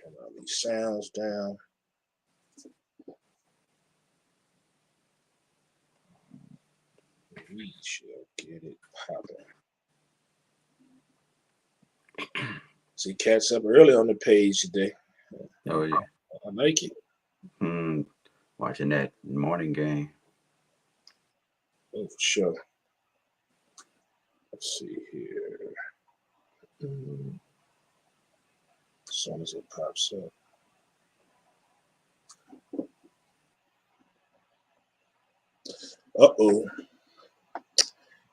Turn all these sounds down. We shall get it popping. See, cats up early on the page today. Oh yeah. I like it. Watching that morning game. Oh, for sure. Let's see here. As soon as it pops up. Uh-oh.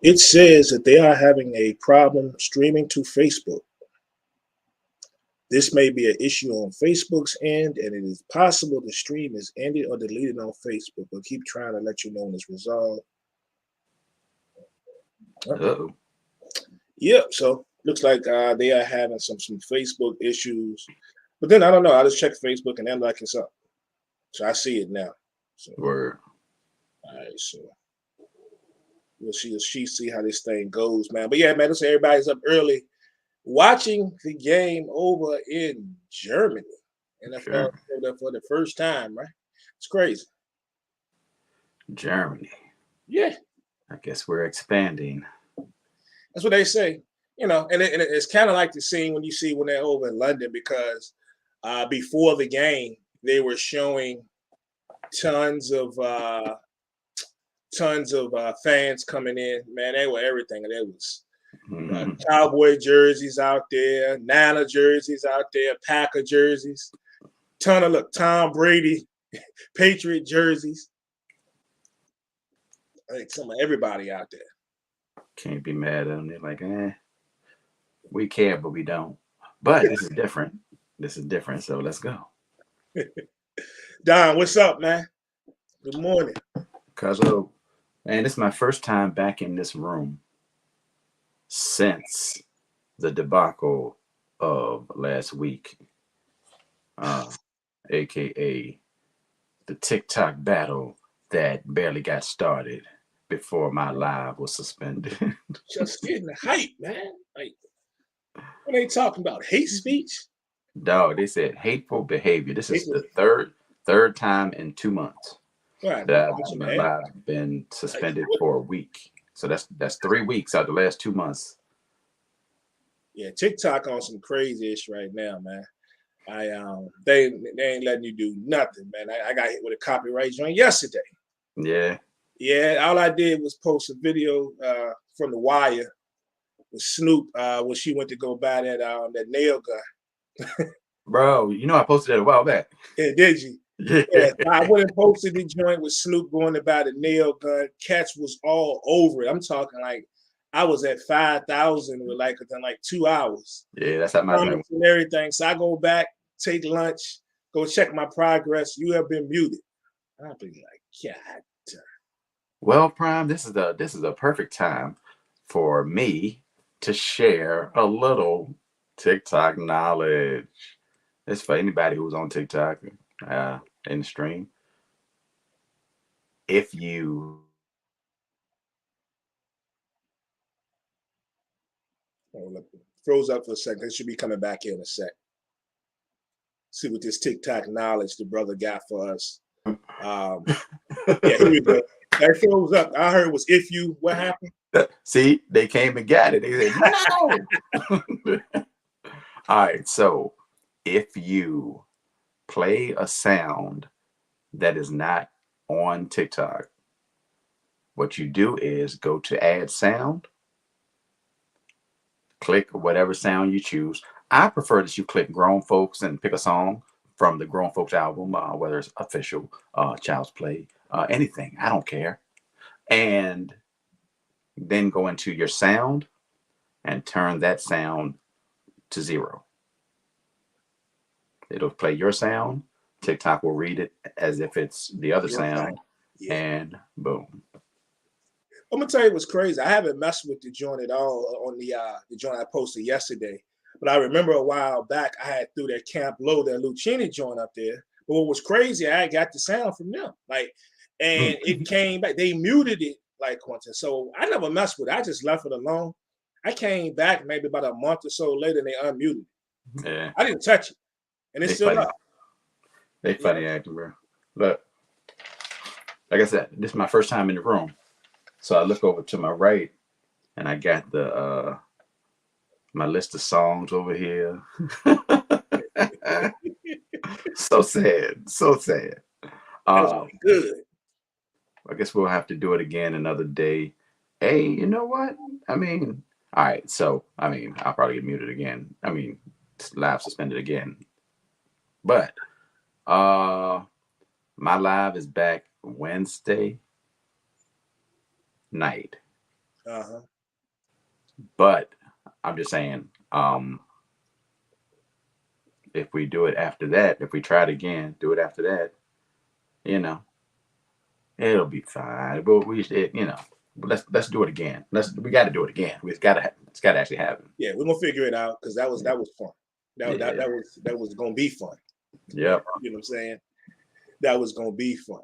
It says that they are having a problem streaming to Facebook. This may be an issue on Facebook's end, and it is possible the stream is ended or deleted on Facebook. We'll keep trying to let you know when it's resolved. Uh-oh. Yep, so looks like they are having some Facebook issues. But then I don't know. I just checked Facebook and they're like it's up. So I see it now. So, Word. all right, so we'll see how this thing goes, man. But yeah, man, listen, everybody's up early watching the game over in Germany. NFL for the first time, right? It's crazy. Germany. Yeah. I guess we're expanding. That's what they say. And it's kind of like the scene when they're over in London, because before the game, they were showing tons of fans coming in. Man, they were everything. There was Cowboy jerseys out there, Niner jerseys out there, Packer jerseys, Tom Brady, Patriot jerseys. I think everybody out there. Can't be mad at them. They're like, we care, but we don't. But this is different. So let's go. Don, what's up, man? Good morning. Cuzzo, man, this is my first time back in this room since the debacle of last week, aka the TikTok battle that barely got started before my live was suspended. Just getting the hype, man. Like, what are they talking about? Hate speech? Dog, they said hateful behavior. This is the third time in 2 months that my live been suspended for a week. So that's 3 weeks out of the last 2 months. Yeah, TikTok on some crazy-ish right now, man. They ain't letting you do nothing, man. I got hit with a copyright joint yesterday. Yeah. All I did was post a video from The Wire with Snoop when she went to go buy that nail gun. Bro, I posted that a while back. Yeah, did you? Yeah. I went and posted the joint with Snoop going to buy the nail gun. Catch was all over it. I'm talking like I was at 5,000 within 2 hours. Yeah, that's how my and everything. So I go back, take lunch, go check my progress. You have been muted. I'll be like, God. Well, Prime, this is a perfect time for me to share a little TikTok knowledge. It's for anybody who's on TikTok in the stream. If you froze up for a second, it should be coming back in a sec. See what this TikTok knowledge the brother got for us. Yeah, here we go. That froze up. I heard it was if you. What happened? See, they came and got it. They said no. All right, so if you play a sound that is not on TikTok, what you do is go to add sound, click whatever sound you choose. I prefer that you click Grown Folks and pick a song from the Grown Folks album, whether it's official, Child's Play, anything. I don't care. And then go into your sound and turn that sound to 0. It'll play your sound. TikTok will read it as if it's the other sound, and boom. I'm gonna tell you what's crazy. I haven't messed with the joint at all on the joint I posted yesterday, but I remember a while back I had threw that Camp Low, that Lucchini joint up there. But what was crazy, I got the sound from them, and it came back. They muted it once, so I never messed with it. I just left it alone. I came back maybe about a month or so later, and they unmuted it. Yeah. I didn't touch it. and it's still up. They funny acting, bro. Look, like I said, this is my first time in the room, so I look over to my right, and I got the my list of songs over here. So sad, so sad. That's good. I guess we'll have to do it again another day. Hey, you know what? I mean, all right. So, I mean, I'll probably get muted again. I mean, live suspended again. But my live is back Wednesday night. Uh-huh. But I'm just saying, if we do it after that, if we try it again, do it after that, you know, it'll be fine. But we should, you know, let's do it again. We got to do it again. It's got to actually happen. Yeah, we're gonna figure it out because that was fun. That was gonna be fun. Yep. You know what I'm saying? That was gonna be fun.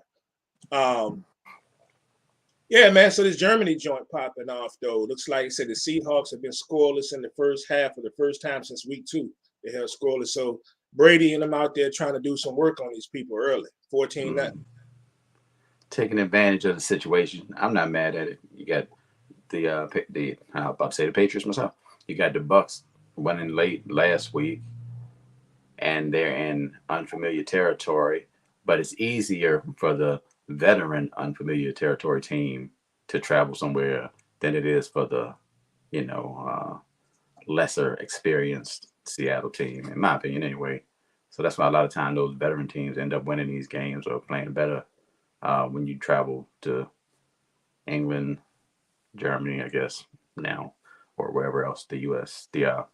Yeah, man. So this Germany joint popping off though. Looks like I said the Seahawks have been scoreless in the first half for the first time since week 2. They held scoreless. So Brady and them out there trying to do some work on these people early. 14-0. Taking advantage of the situation. I'm not mad at it. You got the I'm about to say the Patriots myself. You got the Bucks winning late last week, and they're in unfamiliar territory. But it's easier for the veteran unfamiliar territory team to travel somewhere than it is for the, lesser experienced Seattle team, in my opinion, anyway. So that's why a lot of time those veteran teams end up winning these games or playing better when you travel to England, Germany, I guess now, or wherever else the U.S. the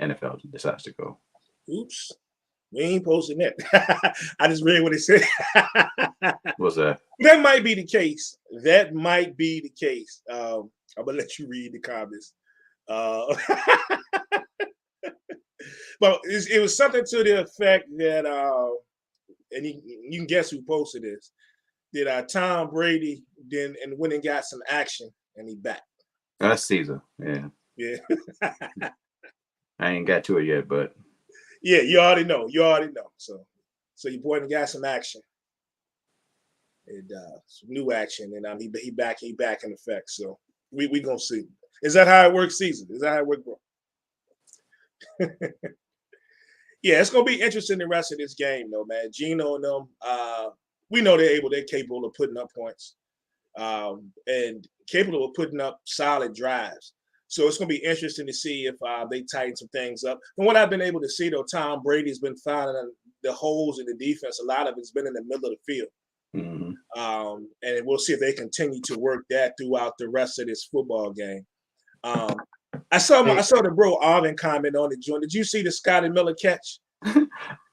NFL decides to go. Oops. We ain't posting that. I just read what it said. What's that? That might be the case. That might be the case. I'm gonna let you read the comments. But it was something to the effect that, and you can guess who posted this. That Tom Brady and went and got some action, and he back. That's Caesar. Yeah. Yeah. I ain't got to it yet, but. Yeah, you already know. So your boy got some action, and some new action, and he back in effect. So we gonna see. Is that how it works, Caesar? Is that how it works, bro? Yeah, it's gonna be interesting the rest of this game, though, man. Gino and them, we know they're capable of putting up points, and capable of putting up solid drives. So it's going to be interesting to see if they tighten some things up. And what I've been able to see, though, Tom Brady's been finding the holes in the defense. A lot of it's been in the middle of the field. Mm-hmm. And we'll see if they continue to work that throughout the rest of this football game. I saw the bro Arvin comment on the joint. Did you see the Scotty Miller catch?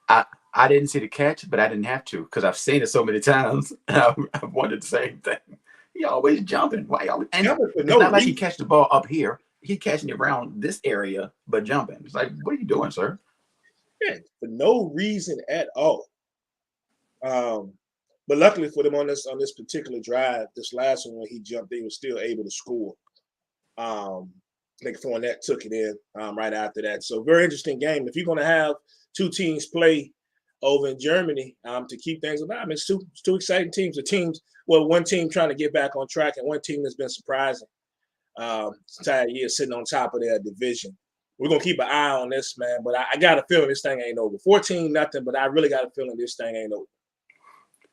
I didn't see the catch, but I didn't have to because I've seen it so many times. I wanted the same thing. He always jumping. Why always? And it's not like he catch the ball up here. He catching it around this area, but jumping. It's like, what are you doing, sir? Yeah, for no reason at all. But luckily for them on this particular drive, this last one when he jumped, they were still able to score. I think Fournette took it in right after that. So very interesting game. If you're going to have two teams play over in Germany to keep things alive, I mean, it's two exciting teams. One team trying to get back on track, and one team that's been surprising. Entire year sitting on top of their division. We're gonna keep an eye on this, man. But I got a feeling this thing ain't over. 14-0, but I really got a feeling this thing ain't over.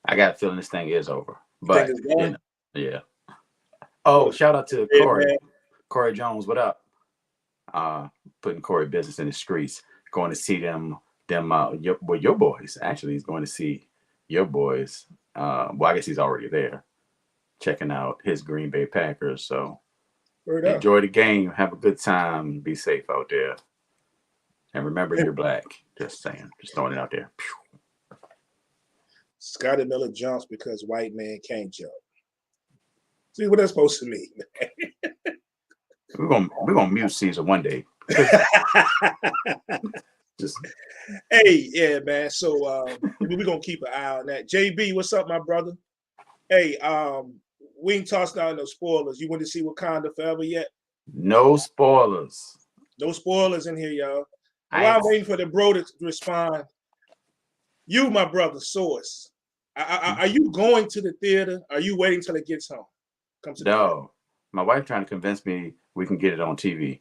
I got a feeling this thing is over. But yeah. Oh, shout out to Corey. Corey Jones, what up? Putting Corey business in the streets. Going to see them your boys. Actually, he's going to see your boys. Well, I guess he's already there, checking out his Green Bay Packers. So enjoy the game. Have a good time. Be safe out there. And remember, you're black. Just saying. Just throwing it out there. Scotty Miller jumps because white man can't jump. See what that's supposed to mean, man. We're gonna mute Caesar one day. Hey, yeah, man. So we're gonna keep an eye on that. JB, what's up, my brother? Hey, we ain't tossed out no spoilers. You want to see Wakanda Forever yet? No spoilers. No spoilers in here, y'all. While I'm waiting for the bro to respond, You, my brother, source. Are you going to the theater? Are you waiting till it gets home? No, my wife trying to convince me we can get it on TV.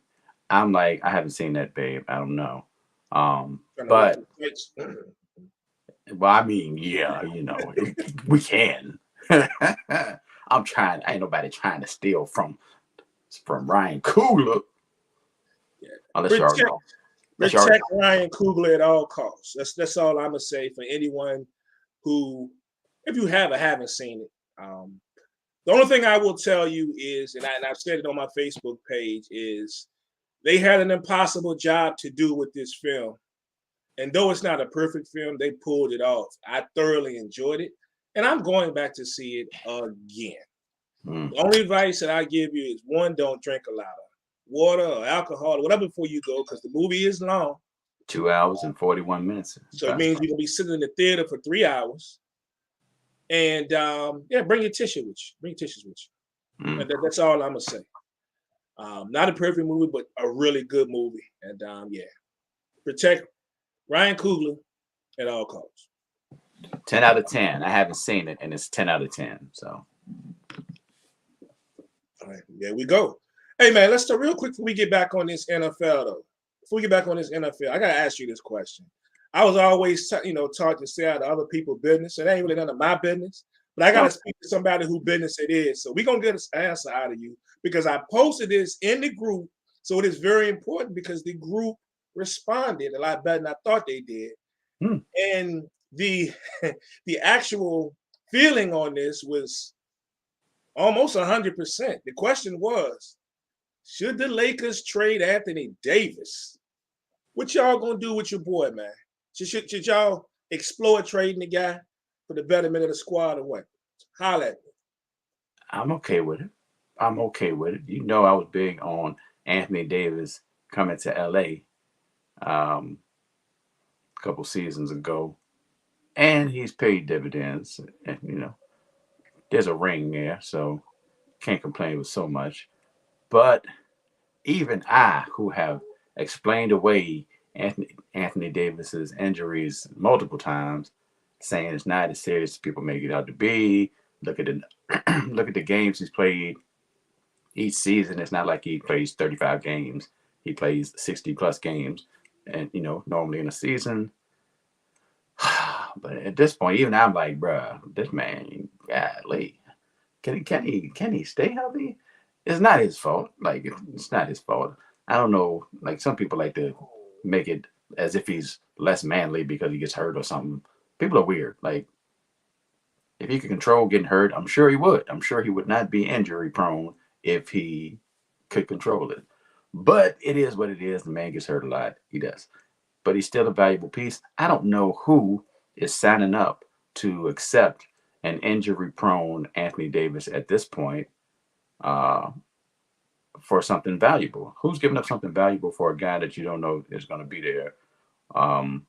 I'm like, I haven't seen that, babe. I don't know. But well, I mean, yeah, we can. I'm trying. Ain't nobody trying to steal from Ryan Coogler. Yeah. Unless y'all know. Protect Ryan Coogler at all costs. That's all I'm gonna say for anyone who, if you haven't seen it. The only thing I will tell you is, and I've said it on my Facebook page, is they had an impossible job to do with this film. And though it's not a perfect film, they pulled it off. I thoroughly enjoyed it. And I'm going back to see it again. The only advice that I give you is, one, don't drink a lot of water or alcohol or whatever before you go, because the movie is long. 2 hours and 41 minutes. So it means you're going to be sitting in the theater for 3 hours. And bring your tissue with you. Bring your tissues with you. That's all I'm going to say. Not a perfect movie, but a really good movie. And protect Ryan Coogler at all costs. 10 out of 10. I haven't seen it, and it's 10 out of 10. So, all right, there we go. Hey man, let's start real quick before we get back on this NFL though. Before we get back on this NFL, I gotta ask you this question. I was always, taught to stay out of other people's business. It ain't really none of my business, but I gotta speak to somebody whose business it is. So we're gonna get an answer out of you because I posted this in the group. So it is very important because the group responded a lot better than I thought they did. And the actual feeling on this was almost 100%. The question was, should the Lakers trade Anthony Davis? What y'all gonna do with your boy, man? Should y'all explore trading the guy for the betterment of the squad or what? Holla at me. I'm okay with it. I was big on Anthony Davis coming to LA a couple seasons ago, and he's paid dividends. And there's a ring there, so can't complain with so much. But even I, who have explained away Anthony Davis's injuries multiple times, saying it's not as serious as people make it out to be. Look at the games he's played each season. It's not like he plays 35 games. He plays 60 plus games, and normally in a season. But at this point, even I'm like, bruh, this man, golly, can he stay healthy? It's not his fault. Like, it's not his fault. I don't know. Like, some people like to make it as if he's less manly because he gets hurt or something. People are weird. Like, if he could control getting hurt, I'm sure he would. I'm sure he would not be injury prone if he could control it. But it is what it is. The man gets hurt a lot. He does. But he's still a valuable piece. I don't know who is signing up to accept an injury prone Anthony Davis at this point for something valuable. Who's giving up something valuable for a guy that you don't know is going to be there on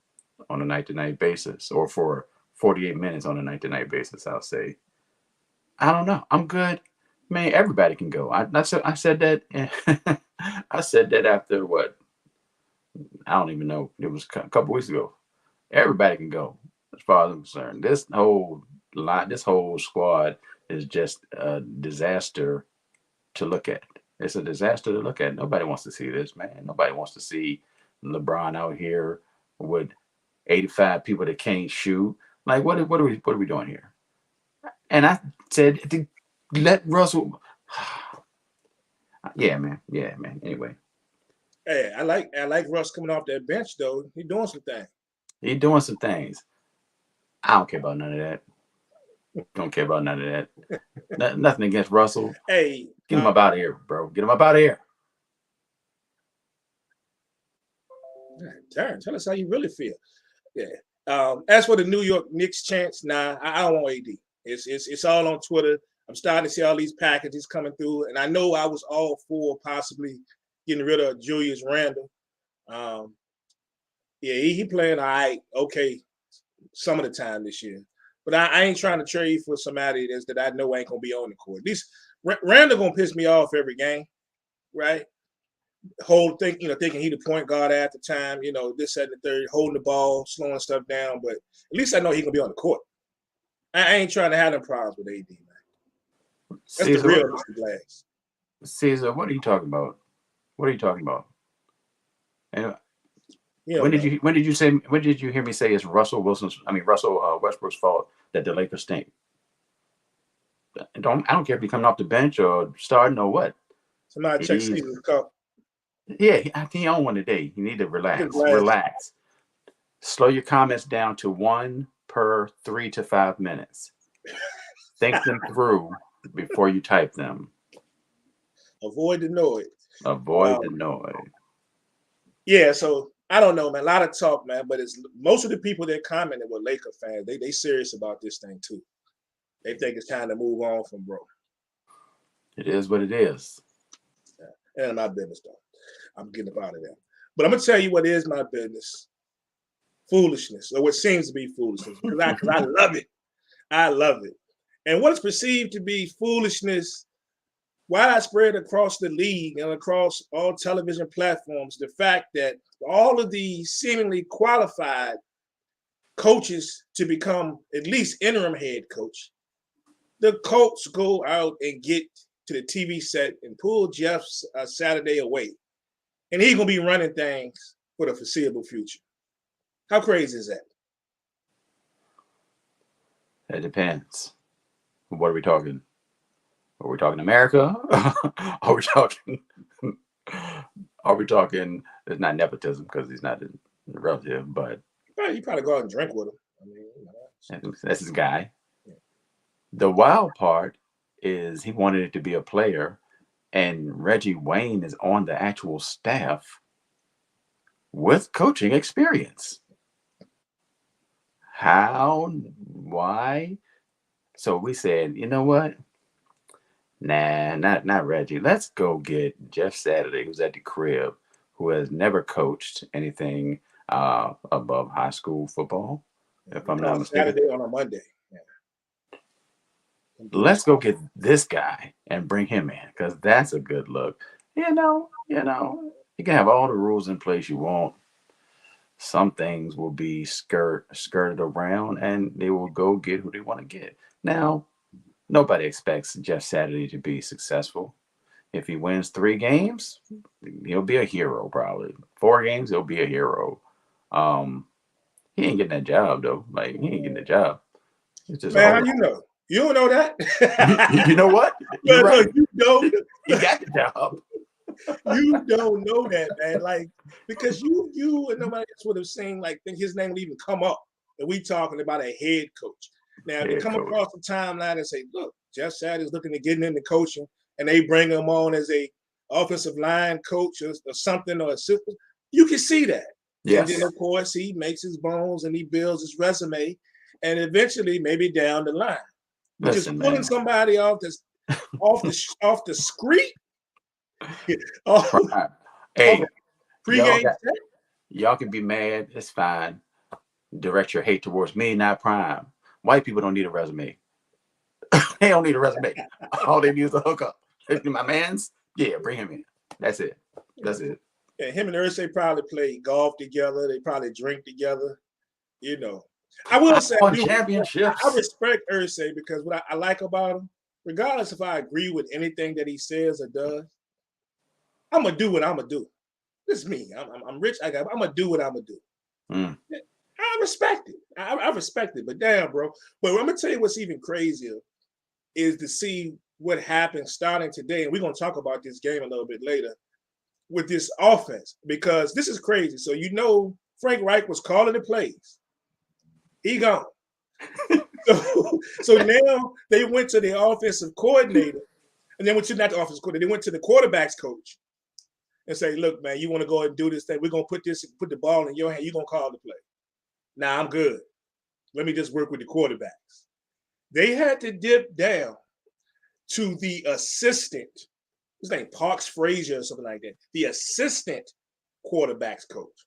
a night-to-night basis, or for 48 minutes on a night-to-night basis, I'll say. I don't know. I'm good. Man, everybody can go. I said that. I said that after what? I don't even know. It was a couple weeks ago. Everybody can go, as far as I'm concerned. This whole squad is just a disaster to look at. It's a disaster to look at. Nobody wants to see this, man. Nobody wants to see LeBron out here with 85 people that can't shoot. Like, what are we doing here? And I said to let Russell. Yeah, man. Anyway. Hey, I like Russ coming off that bench though. He's doing some things. I don't care about none of that. Don't care about none of that. Nothing against Russell. Hey, get him up out of here, bro. Get him up out of here. Darren, tell us how you really feel. Yeah. As for the New York Knicks chance, I don't want AD. It's all on Twitter. I'm starting to see all these packages coming through, and I know I was all for possibly getting rid of Julius Randle. He playing all right, okay, some of the time this year. But I ain't trying to trade for somebody that I know ain't gonna be on the court. Randle gonna piss me off every game, right? thinking he the point guard at the time, this, that, and the third, holding the ball, slowing stuff down. But at least I know he gonna be on the court. I ain't trying to have them problems with AD, man. That's the real Mr. Glass. Caesar, what are you talking about? What are you talking about? And when did you hear me say it's Russell Westbrook's fault that the Lakers stink? I don't care if he coming off the bench or starting or what. Somebody check Caesar's cup. Yeah, I think he on one today. You need to relax. Slow your comments down to 1 per 3 to 5 minutes. Think them through before you type them. Avoid the noise. Avoid the noise. Yeah, so I don't know, man. A lot of talk, man. But it's most of the people that commented were Laker fans. They serious about this thing too. They think it's time to move on from bro. It is what it is. Yeah. And my business though. I'm getting up out of there. But I'm gonna tell you what is my business. Foolishness, or what seems to be foolishness, because I love it. I love it. And what is perceived to be foolishness, widespread across the league and across all television platforms, the fact that all of these seemingly qualified coaches to become at least interim head coach, the Colts go out and get to the TV set and pull Jeff's Saturday away. And he's going to be running things for the foreseeable future. How crazy is that? It depends. What are we talking? Are we talking America? Are we talking? It's not nepotism because he's not a relative, but you probably go out and drink with him. I mean, that's his guy. Yeah. The wild part is he wanted it to be a player, and Reggie Wayne is on the actual staff with coaching experience. How? Why? So we said, you know what? Nah, not Reggie. Let's go get Jeff Saturday, who's at the crib, who has never coached anything above high school football, if I'm not mistaken. Saturday on a Monday. Yeah. Let's go get this guy and bring him in, because that's a good look. You know, you can have all the rules in place you want. Some things will be skirted around, and they will go get who they want to get. Now, nobody expects Jeff Saturday to be successful. If he wins 3 games, he'll be a hero, probably. 4 games, he'll be a hero. He ain't getting that job, though. Like, he ain't getting the job. It's just man, how you know? You don't know that? you know what? You're right. You don't. He got the job. You don't know that, man. Like, because you and nobody else would have seen, like, think his name would even come up. And we talking about a head coach. Now, if you come across the timeline and say, look, Jeff Saturday's looking to get into coaching, and they bring him on as a offensive line coach or something, or assistant, you can see that. Yes. And then, of course, he makes his bones and he builds his resume, and eventually, maybe down the line, just pulling somebody off the street. Hey, y'all can be mad. It's fine. Direct your hate towards me, not Prime. White people don't need a resume. They don't need a resume. All they need is a hookup. My man's, bring him in. That's it. Yeah, him and Irsay probably play golf together. They probably drink together. I will say, championships. I respect Irsay because what I like about him, regardless if I agree with anything that he says or does, I'm gonna do what I'm gonna do. This is me. I'm rich. I'm gonna do what I'm gonna do. I respect it. I respect it. But damn, bro. But I'm gonna tell you what's even crazier is to see what happens starting today, and we're gonna talk about this game a little bit later with this offense, because this is crazy. So Frank Reich was calling the plays. He gone. so now they went to the offensive coordinator, and then not the offensive coordinator. They went to the quarterback's coach and say, look, man, you want to go ahead and do this thing? We're going to put the ball in your hand. You're going to call the play. Nah, I'm good. Let me just work with the quarterbacks. They had to dip down to the assistant, his name Parks Frazier or something like that, the assistant quarterbacks coach.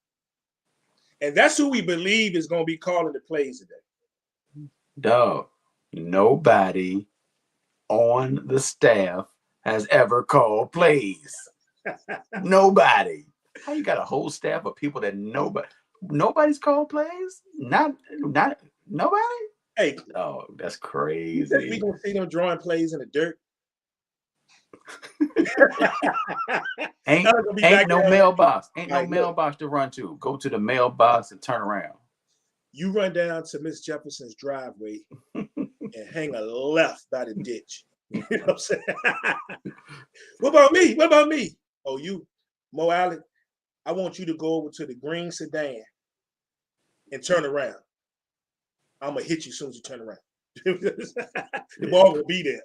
And that's who we believe is going to be calling the plays today. Dog, nobody on the staff has ever called plays. Nobody. How you got a whole staff of people that nobody's called plays? Not nobody? Hey. Oh, that's You crazy. think we gonna see them drawing plays in the dirt? ain't no mailbox. Ain't no mailbox to run to. Go to the mailbox and turn around. You run down to Miss Jefferson's driveway and hang a left by the ditch. You know what I'm saying? What about me? What about me? Oh, you, Mo Allen, I want you to go over to the green sedan and turn around. I'm gonna hit you as soon as you turn around. The ball will be there.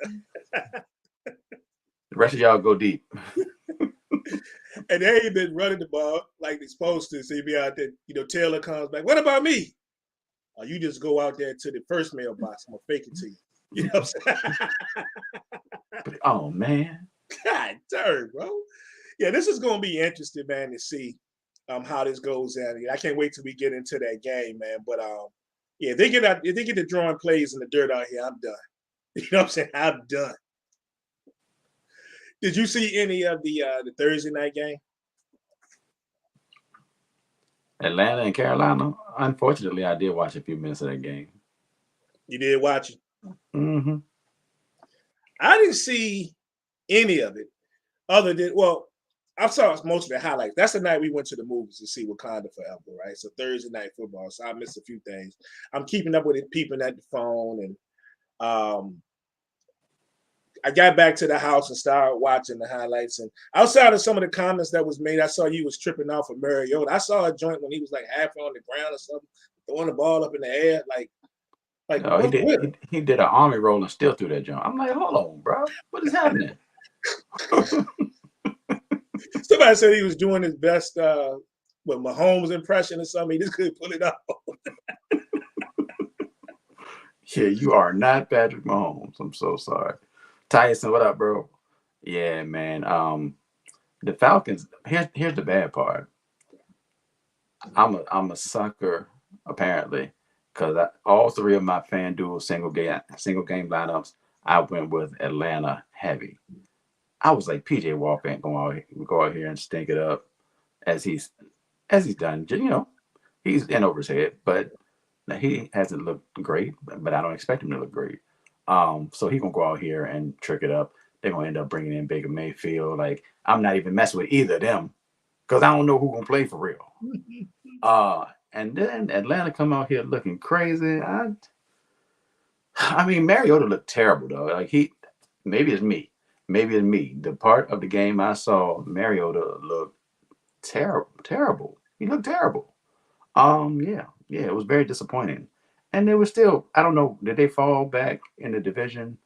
The rest of y'all go deep. And they ain't been running the ball like they're supposed to. So you be out there, Taylor comes back. What about me? You just go out there to the first mailbox. I'm gonna fake it to you. You know what I'm saying? Oh man. God darn, bro. Yeah, this is gonna be interesting, man, to see how this goes down. I can't wait till we get into that game, man. But yeah, if they get to drawing plays in the dirt out here, I'm done. You know what I'm saying? I'm done. Did you see any of the Thursday night game? Atlanta and Carolina. Unfortunately, I did watch a few minutes of that game. You did watch it? Mm-hmm. I didn't see any of it other than, well, I saw most of the highlights. That's the night we went to the movies to see Wakanda Forever, right? So Thursday night football. So I missed a few things. I'm keeping up with it, peeping at the phone, and I got back to the house and started watching the highlights. And outside of some of the comments that was made, I saw you was tripping off of Mariota. I saw a joint when he was like halfway on the ground or something, throwing the ball up in the air. No, he did an army roll and still threw that jump. I'm like, hold on, bro. What is happening? Somebody said he was doing his best with Mahomes impression or something. He just couldn't pull it off. Yeah, you are not Patrick Mahomes. I'm so sorry. Tyson, what up, bro? Yeah, man. The Falcons. Here's the bad part. I'm a sucker apparently, because all three of my FanDuel single game lineups, I went with Atlanta heavy. I was like, PJ Walker ain't going to go out here and stink it up as he's done. He's in over his head, but he hasn't looked great. But I don't expect him to look great. So he's gonna go out here and trick it up. They're gonna end up bringing in Baker Mayfield. Like, I'm not even messing with either of them because I don't know who's gonna play for real. And then Atlanta come out here looking crazy. I mean, Mariota looked terrible though. Like, maybe it's me. The part of the game I saw, Mariota looked terrible. He looked terrible. Yeah, it was very disappointing. And they were still, I don't know, did they fall back in the division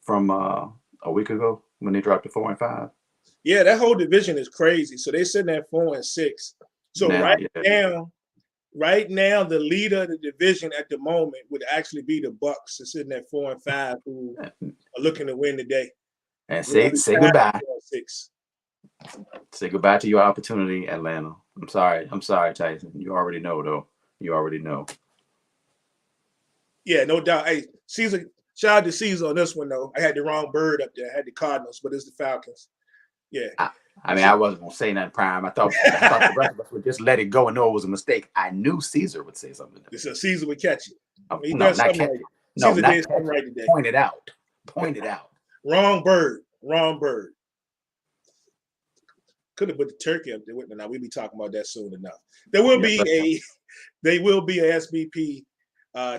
from a week ago when they dropped to 4-5? Yeah, that whole division is crazy. So they're sitting at 4-6. So right now, the leader of the division at the moment would actually be the Bucks. They're sitting at 4-5, who are looking to win today. And say goodbye. Say goodbye to your opportunity, Atlanta. I'm sorry, Tyson. You already know, though. You already know. Yeah, no doubt. Hey, Caesar, shout out to Caesar on this one, though. I had the wrong bird up there. I had the Cardinals, but it's the Falcons. Yeah. I mean, I wasn't going to say nothing, Prime. I thought the rest of us would just let it go and know it was a mistake. I knew Caesar would say something. So Caesar would catch it. No, not catch it. No, Caesar did something right today. Point it out. Wrong bird. Could have put the turkey up there with me. Now we'll be talking about that soon enough. There will be a SBP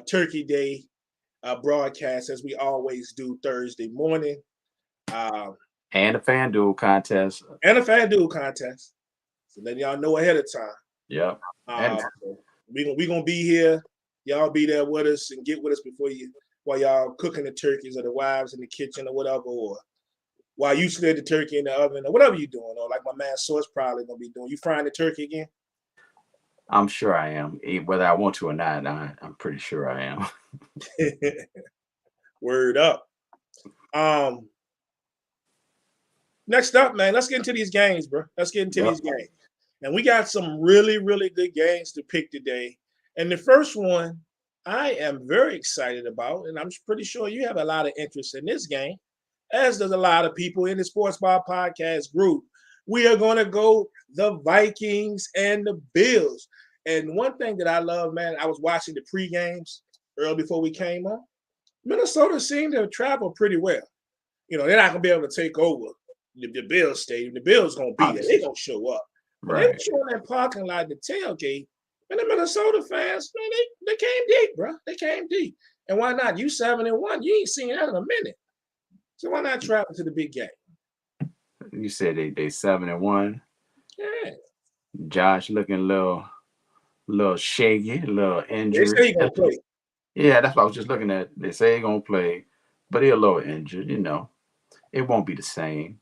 Turkey Day broadcast, as we always do Thursday morning. And a FanDuel contest. So letting y'all know ahead of time. Yep. We gonna be here. Y'all be there with us and get with us while y'all cooking the turkeys, or the wives in the kitchen or whatever, or while you slid the turkey in the oven, or whatever you're doing, or like my man Source probably gonna be doing. You frying the turkey again? I'm sure I am. Whether I want to or not, I'm pretty sure I am. Word up. Next up, man, let's get into these games, bro. These games. And we got some really, really good games to pick today. And the first one I am very excited about, and I'm pretty sure you have a lot of interest in this game, as does a lot of people in the Sports Bar Podcast group. We are going to go the Vikings and the Bills. And one thing that I love, man, I was watching the pre-games early before we came on. Minnesota seemed to travel pretty well. You know, they're not going to be able to take over the Bills stadium. The Bills going to be there. They're going to show up. But they were showing that parking lot, the tailgate. And the Minnesota fans, man, they came deep, bro. They came deep. And why not? You 7-1. You ain't seen that in a minute. So why not travel to the big game? You said they 7-1. Yeah. Josh looking a little shaky, a little injured. They say he gonna play. Yeah, that's what I was just looking at. They say he's gonna play, but he's a little injured. You know, it won't be the same.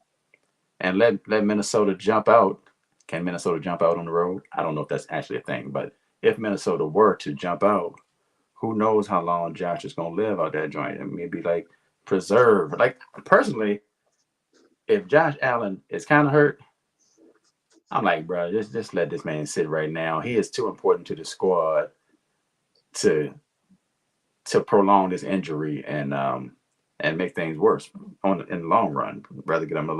And let Minnesota jump out. Can Minnesota jump out on the road? I don't know if that's actually a thing, but if Minnesota were to jump out, who knows how long Josh is gonna live out that joint? I mean, it'd be like preserved. Like personally, if Josh Allen is kind of hurt, I'm like, bro, just let this man sit right now. He is too important to the squad to prolong this injury and make things worse in the long run. Rather get him a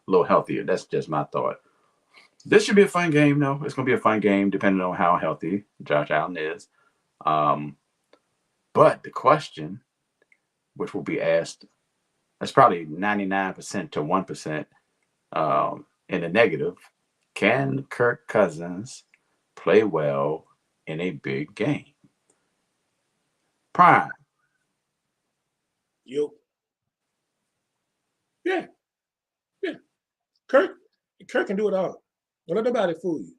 little healthier. That's just my thought. This should be a fun game, though. It's gonna be a fun game depending on how healthy Josh Allen is. But the question, which will be asked, that's probably 99% to 1% in the negative. Can Kirk Cousins play well in a big game? Prime. Yo. Yeah. Kirk can do it all. Don't let nobody fool you.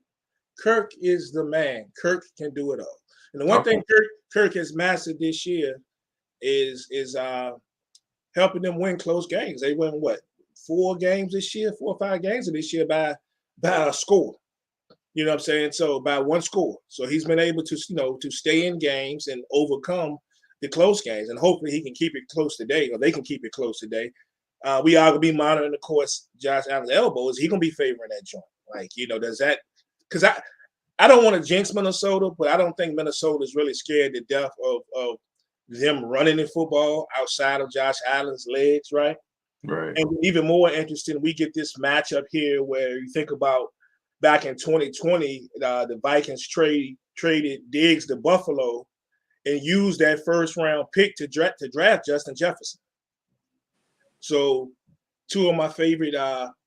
Kirk is the man. Kirk can do it all. And the one thing Kirk has mastered this year is helping them win close games. They won 4 games this year, 4 or 5 games this year by a score. You know what I'm saying? So by 1 score. So he's been able to, to stay in games and overcome the close games. And hopefully he can keep it close today, or they can keep it close today. We are going to be monitoring, of course, Josh Allen's elbow. Is he going to be favoring that joint? Like, does that – because I don't want to jinx Minnesota, but I don't think Minnesota is really scared to death of them running in football outside of Josh Allen's legs, right? Right. And even more interesting, we get this matchup here where you think about back in 2020, the Vikings traded Diggs to Buffalo and used that first-round pick to draft Justin Jefferson. So 2 of my favorite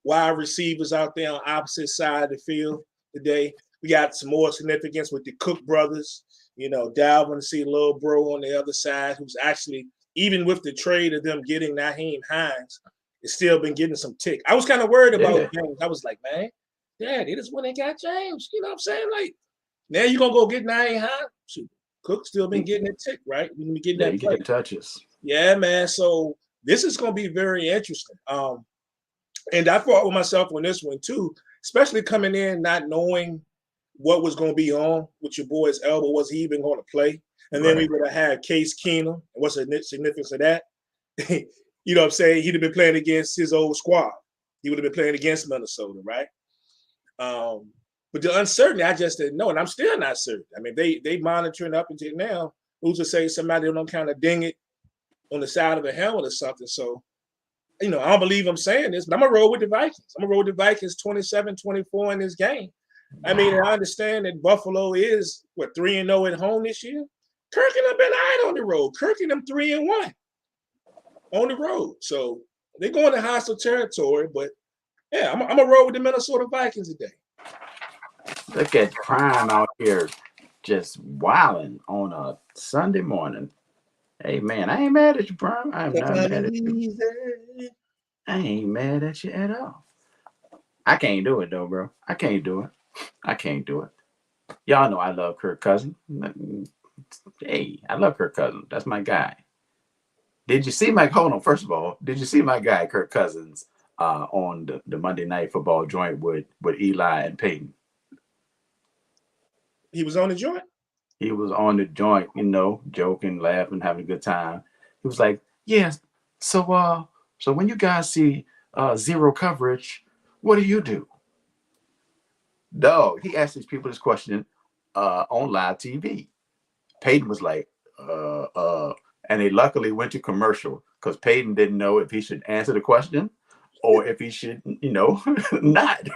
wide receivers out there on opposite side of the field today. We got some more significance with the Cook brothers. Dalvin, see little bro on the other side, who's actually, even with the trade of them getting Nyheim Hines, it's still been getting some tick. I was kind of worried about James. I was like, man, Dad, it is when they got James. You know what I'm saying? Like, now you're going to go get Nyheim Hines? Shoot, Cook still been getting that tick, right? We're going to be getting that play. Get touches. Yeah, man. So this is going to be very interesting. And I fought with myself on this one, too, especially coming in not knowing what was going to be on with your boy's elbow. Was he even going to play? And then we would have had Case Keenum. What's the significance of that? You know what I'm saying? He'd have been playing against his old squad. He would have been playing against Minnesota, right? But the uncertainty, I just didn't know. And I'm still not certain. I mean, they monitoring up until now. Who's to say somebody don't kind of ding it on the side of the helmet or something? So, I don't believe I'm saying this, but I'm going to roll with the Vikings. I'm going to roll with the Vikings 27-24 in this game. I mean, I understand that Buffalo is, 3-0 at home this year? Kirk and them been eyed on the road. Kirk and them 3-1 on the road. So they're going to hostile territory, but yeah, I'm going to roll with the Minnesota Vikings today. Look at Prime out here just wilding on a Sunday morning. Hey, man, I ain't mad at you, Prime. I'm not mad at you. I ain't mad at you at all. I can't do it, though, bro. I can't do it. Y'all know I love Kirk Cousins. Hey, I love Kirk Cousins. That's my guy. Did you see hold on, first of all, did you see my guy, Kirk Cousins, on the Monday Night Football joint with Eli and Peyton? He was on the joint? He was on the joint, joking, laughing, having a good time. He was like, yes, so when you guys see zero coverage, what do? Dog, he asked these people this question on live TV. Peyton was like, and they luckily went to commercial because Peyton didn't know if he should answer the question or if he should, not.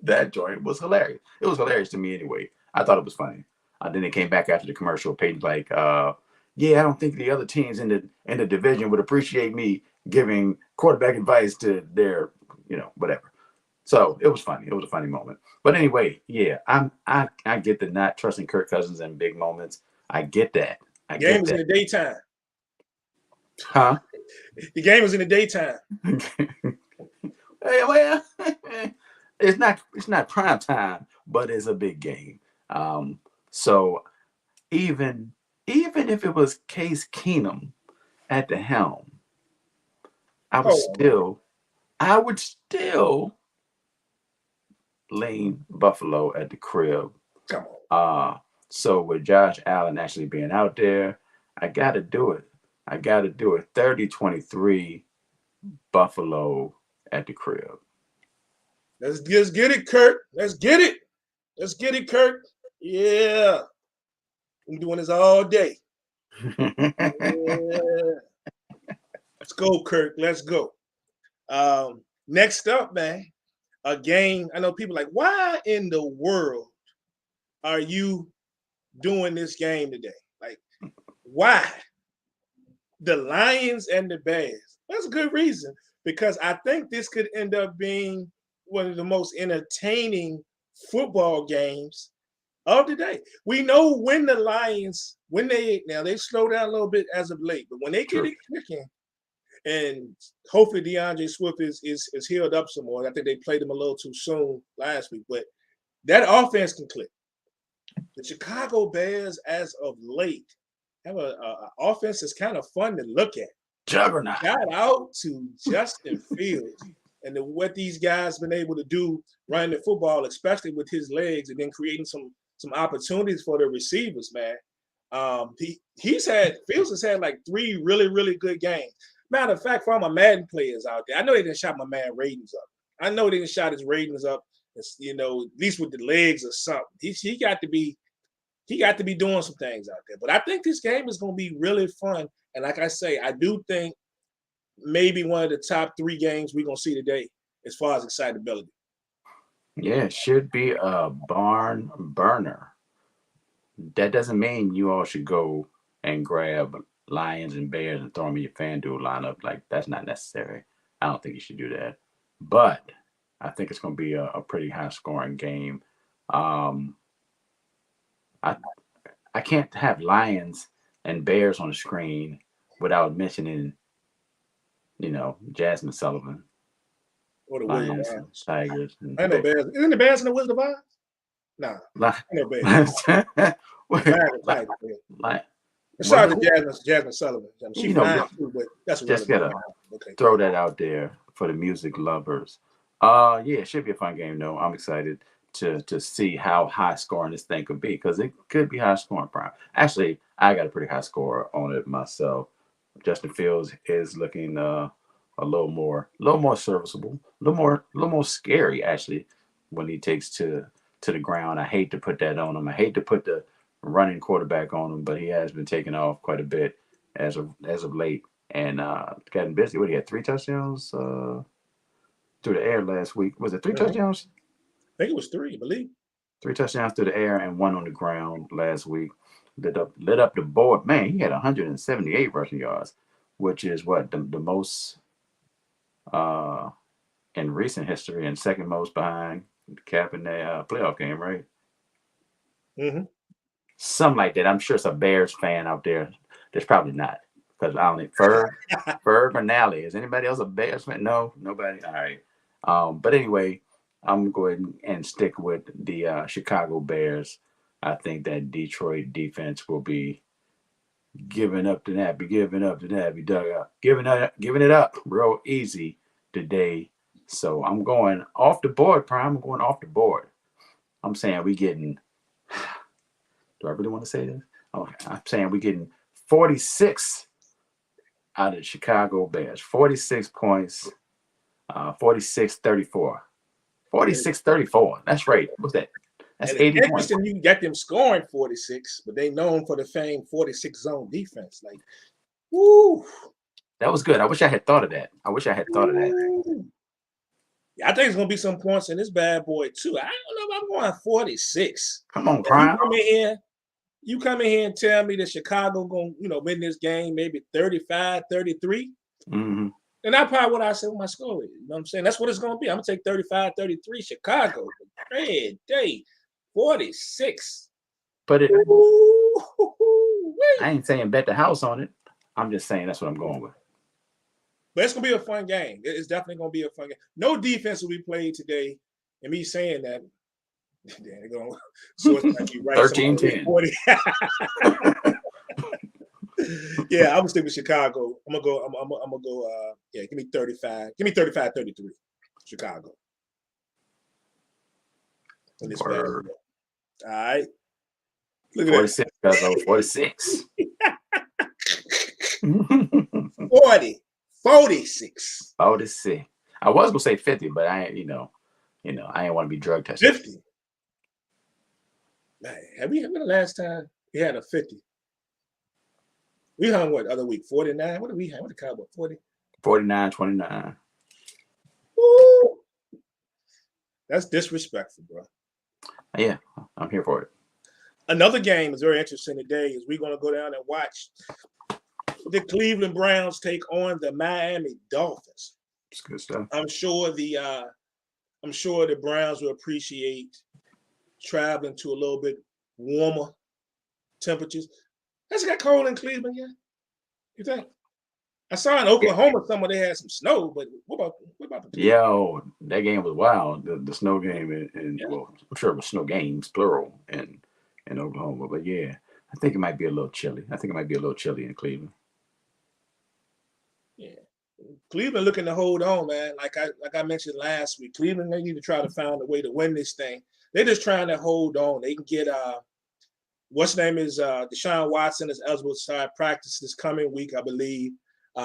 That joint was hilarious. It was hilarious to me anyway. I thought it was funny. Then it came back after the commercial. Peyton's like, yeah, I don't think the other teams in the division would appreciate me giving quarterback advice to their, whatever. So it was funny. It was a funny moment. But anyway, yeah, I get the not trusting Kirk Cousins in big moments. I get that. The game was in the daytime. Huh? The game was in the daytime. Hey, well, it's not prime time, but it's a big game. So even if it was Case Keenum at the helm, I would still lean Buffalo at the crib. Come on. So with Josh Allen actually being out there, I got to do it. 30-23 Buffalo at the crib. Let's get it, Kirk. Let's get it, Kirk. Yeah. I'm doing this all day. Yeah. Let's go, Kirk. Let's go. Next up, man, a game. I know people are like, why in the world are you doing this game today? Like, why? The Lions and the Bears. That's a good reason, because I think this could end up being one of the most entertaining football games of the day. We know when the Lions, they slow down a little bit as of late, but when they get it clicking, and hopefully DeAndre Swift is healed up some more. I think they played him a little too soon last week, but that offense can click. The Chicago Bears, as of late, have an offense that's kind of fun to look at. Juggernaut. Shout out to Justin Fields and what these guys been able to do running the football, especially with his legs, and then creating some opportunities for the receivers, man. Fields has had like 3 really, really good games. Matter of fact, for all my Madden players out there, I know they didn't shot my man ratings up. I know they didn't shot his ratings up, at least with the legs or something. He got to be doing some things out there. But I think this game is going to be really fun. And like I say, I do think maybe one of the top 3 games we're going to see today as far as excitability. Yeah, it should be a barn burner. That doesn't mean you all should go and grab Lions and Bears and throw them in your FanDuel lineup. Like, that's not necessary. I don't think you should do that. But I think it's going to be a pretty high-scoring game. I can't have Lions and Bears on the screen without mentioning, Jasmine Sullivan. Or the Lions, Tigers. I know Bears. Isn't the Bears in the Wizard of Oz? Nah. I know Bears. Sorry to Jasmine Sullivan. She's fine too, but that's just gotta throw that out there for the music lovers. Yeah, it should be a fun game though. I'm excited to see how high scoring this thing could be, because it could be high scoring. Prime. Actually, I got a pretty high score on it myself. Justin Fields is looking a little more serviceable, a little more scary actually when he takes to the ground. I hate to put that on him. I hate to put the running quarterback on him, but he has been taking off quite a bit as of late, and gotten busy. He had 3 touchdowns through the air last week. Was it 3 touchdowns? I think it was 3, I believe. 3 touchdowns through the air and 1 on the ground last week. Lit up the board. Man, he had 178 rushing yards, which is what the most in recent history, and second most behind Cap in the playoff game, right? Mm-hmm. Something like that. I'm sure it's a Bears fan out there. There's probably not, because I don't think Ferg or Nally. Is anybody else a Bears fan? No, nobody. All right. But anyway, I'm going and stick with the Chicago Bears. I think that Detroit defense will be giving it up, giving it up real easy today. So I'm going off the board, Prime. I'm going off the board. I'm saying we getting. Do I really want to say this? Okay, I'm saying we're getting 46 out of the Chicago Bears. 46 points, 46-34. 46-34. That's right. What's that? That's 80 points. Interesting you got them scoring 46, but they known for the famed 46 zone defense. Like, woo. That was good. I wish I had thought of that. Yeah, I think it's gonna be some points in this bad boy too. I don't know if I'm going 46. Come on, Prime. You come in here and tell me that Chicago gonna, win this game maybe 35, 33. Mm-hmm. And that's probably what I said with my score is. You know what I'm saying? That's what it's gonna be. I'm gonna take 35, 33 Chicago. Red day 46. But I ain't saying bet the house on it. I'm just saying that's what I'm going with. But it's gonna be a fun game. It's definitely gonna be a fun game. No defense will be played today. And me saying that, they're gonna source might be right. 13-10. Yeah, I'm gonna stick with Chicago. I'm gonna go. Yeah, give me 35. Give me 35-33. Chicago. Word. All right. Look at 46, that. 46. 40. 46. 46. I was gonna say 50, but I ain't, I ain't want to be drug tested. 50. Man, have we the last time we had a 50? We hung what other week? 49. What did we have? What the Cowboy 40? 49-29. Woo! That's disrespectful, bro. Yeah, I'm here for it. Another game is very interesting today. Is we're gonna go down and watch the Cleveland Browns take on the Miami Dolphins. It's good stuff. I'm sure the Browns will appreciate traveling to a little bit warmer temperatures. Has it got cold in Cleveland yet? You think? I saw in Oklahoma somewhere they had some snow, but what about the Yo, that game was wild. The snow game and well, I'm sure it was snow games plural in Oklahoma, but yeah, I think it might be a little chilly. I think it might be a little chilly in Cleveland. Yeah, Cleveland looking to hold on, man. Like I mentioned last week, Cleveland, they need to try to find a way to win this thing. They're just trying to hold on. They can get what's name is Deshaun Watson is eligible to start practice this coming week, I believe.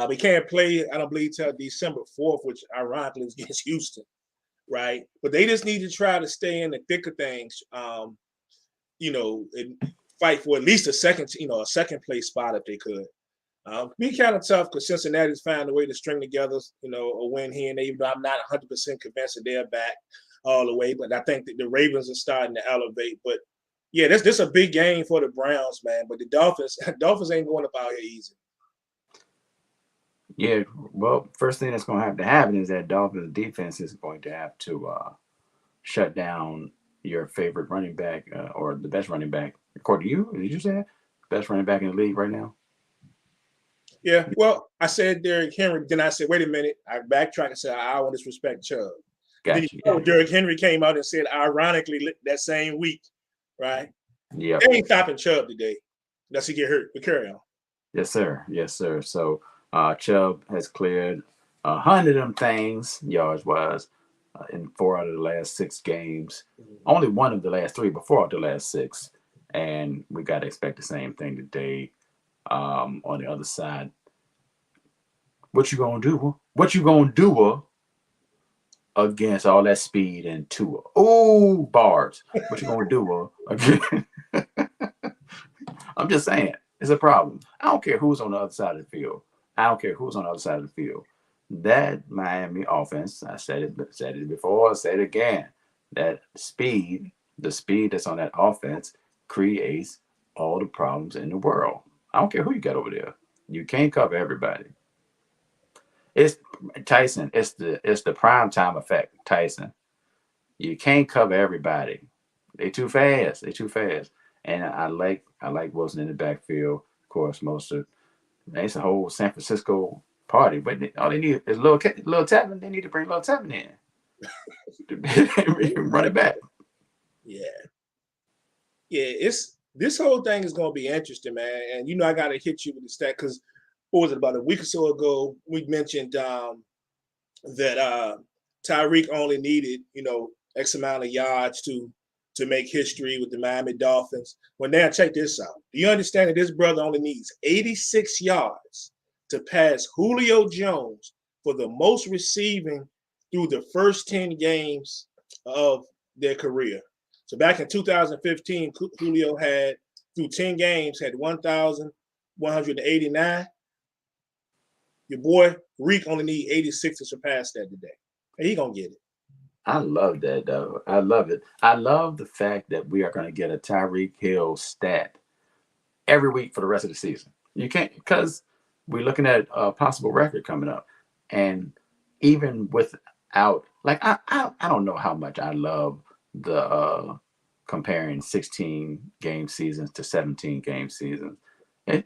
We can't play, I don't believe, till December 4th, which ironically is against Houston, right? But they just need to try to stay in the thick of things, and fight for at least a second place spot if they could. Be kind of tough because Cincinnati's found a way to string together, a win here and there, even though I'm not 100% convinced that they're back all the way. But I think that the Ravens are starting to elevate. But yeah, this a big game for the Browns, man. But the Dolphins ain't going up out here easy. Yeah, well, first thing that's going to have to happen is that Dolphins defense is going to have to shut down your favorite running back or the best running back. According to you, did you say that? Best running back in the league right now? Yeah, well, I said Derrick Henry. Then I said, wait a minute. I backtracked and said, I want to disrespect Chubb. Gotcha. Derrick Henry came out and said, ironically, that same week, right? Yeah. They ain't stopping Chubb today unless he get hurt. But carry on. Yes, sir. Yes, sir. So Chubb has cleared 100 of them things, yards-wise, in 4 out of the last 6 games. Mm-hmm. Only 1 of the last 3, but 4 out of the last 6. And we got to expect the same thing today. On the other side, what you gonna do? What you gonna do against all that speed and Tua? Oh, bars. What you gonna do again? I'm just saying, it's a problem. I don't care who's on the other side of the field. That Miami offense, I said it before, I said it again. That speed, the speed that's on that offense creates all the problems in the world. I don't care who you got over there. You can't cover everybody. It's Tyson. It's the prime time effect, Tyson. You can't cover everybody. They too fast. And I like Wilson in the backfield. Of course, it's a whole San Francisco party. But all they need is Lil Tevin. They need to bring Lil Tevin in. Run it back. Yeah. This whole thing is going to be interesting, man. And I got to hit you with the stat because what was it, about a week or so ago, we mentioned that Tyreek only needed, X amount of yards to make history with the Miami Dolphins. Well, now check this out. Do you understand that this brother only needs 86 yards to pass Julio Jones for the most receiving through the first 10 games of their career? So back in 2015, Julio had, through 10 games, had 1,189. Your boy Reek only need 86 to surpass that today. And he gonna get it. I love that though. I love it. I love the fact that we are going to get a Tyreek Hill stat every week for the rest of the season. You can't, because we're looking at a possible record coming up, and even without, like, I don't know how much I love the comparing 16 game seasons to 17 game seasons, and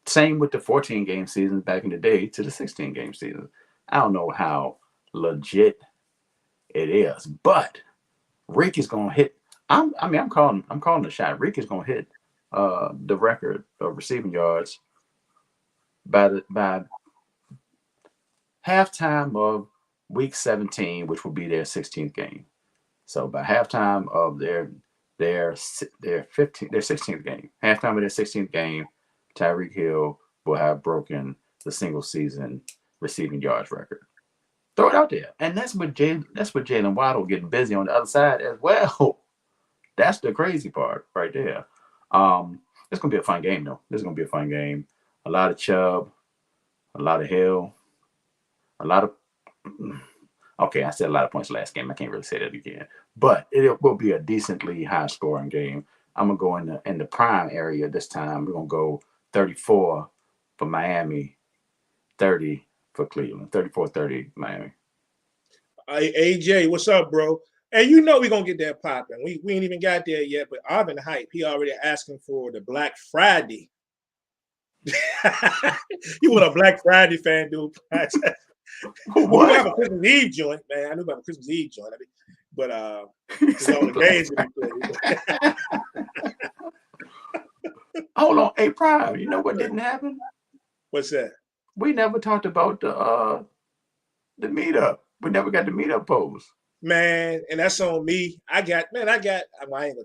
same with the 14 game seasons back in the day to the 16 game seasons. I don't know how legit it is, but Rick is gonna hit. I'm calling the shot. Rick is gonna hit the record of receiving yards by halftime of week 17, which will be their 16th game. So by halftime of their 16th game, halftime of their 16th game, Tyreek Hill will have broken the single season receiving yards record. Throw it out there, and that's with Jalen Waddle getting busy on the other side as well. That's the crazy part right there. It's gonna be a fun game though. This is gonna be a fun game. A lot of Chubb, a lot of Hill, a lot of. Okay, I said a lot of points last game. I can't really say that again, but it will be a decently high scoring game. I'm gonna go in the prime area this time. We're gonna go 34 for Miami, 30 for Cleveland. 34-30 Miami. Hey, AJ, what's up, bro? And we're gonna get that popping. We ain't even got there yet, but Arvin hype. He already asking for the Black Friday. You want a Black Friday fan, dude? We have a Christmas Eve joint, man. I knew about a Christmas Eve joint. But it's all the games that Hold on, hey Prime. You know what didn't happen? What's that? We never talked about the meetup. We never got the meetup pose. Man, and that's on me. I ain't gonna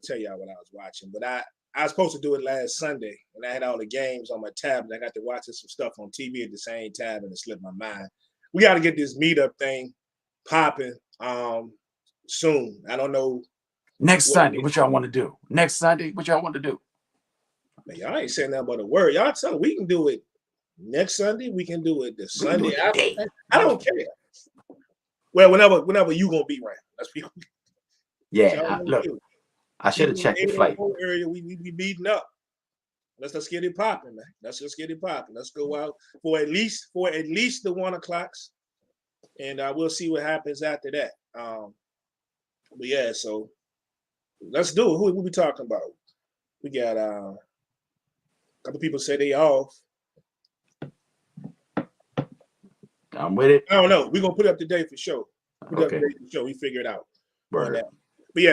tell y'all what I was watching, but I was supposed to do it last Sunday, and I had all the games on my tablet. I got to watch some stuff on TV at the same time, and it slipped my mind. We got to get this meetup thing popping soon. I don't know. Next Sunday, what y'all want to do? Next Sunday, what y'all want to do? Man, y'all ain't saying nothing but a word. Y'all tell we can do it next Sunday. We can do it the Sunday after. I don't care. Well, whenever you gonna be around. Let's be. Yeah, look. I should have checked the flight. Area we meeting up. Let's get it popping, man. Let's just get it popping. Let's go out for at least the 1 o'clocks, and we'll see what happens after that. But yeah, so let's do it. Who we talking about? We got a couple people say they off. I'm with it. I don't know. We're gonna put it up today for sure. We figure it out. But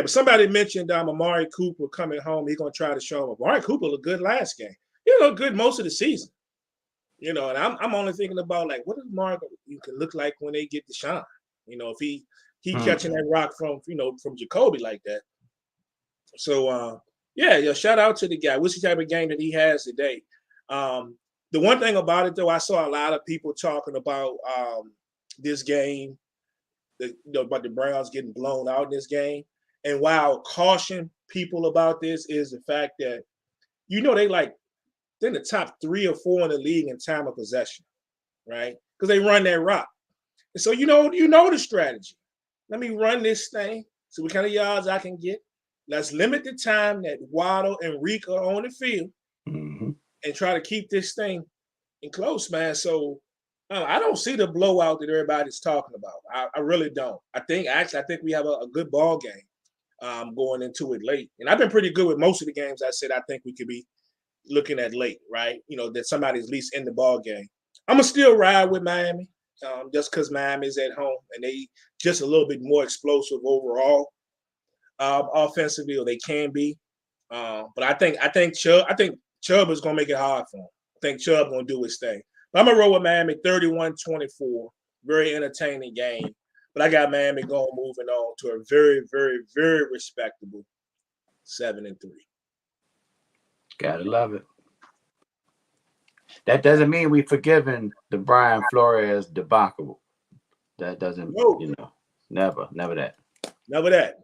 somebody mentioned Amari Cooper coming home. He's gonna try to show him. Amari Cooper looked good last game. He looked good most of the season. And I'm only thinking about like what does Amari can look like when they get the shine. If he catching that rock from Jacoby like that. So shout out to the guy. What's the type of game that he has today? The one thing about it though, I saw a lot of people talking about this game, about the Browns getting blown out in this game. And while caution people about this is the fact that they're in the top 3 or 4 in the league in time of possession, right? Because they run that rock. And so you know the strategy. Let me run this thing, see what kind of yards I can get. Let's limit the time that Waddle and Reek are on the field, and try to keep this thing in close, man. So I don't see the blowout that everybody's talking about. I really don't. I think we have a good ball game going into it late. And I've been pretty good with most of the games I said I think we could be looking at late, right? That somebody's at least in the ball game. I'm going to still ride with Miami just because Miami's at home and they just a little bit more explosive overall offensively, or they can be. But I think Chubb is going to make it hard for him. I think Chubb going to do his thing. But I'm going to roll with Miami 31-24. Very entertaining game. But I got Miami moving on to a very, very, very respectable 7-3. Gotta love it. That doesn't mean we've forgiven the Brian Flores debacle. That doesn't, never that. Never that.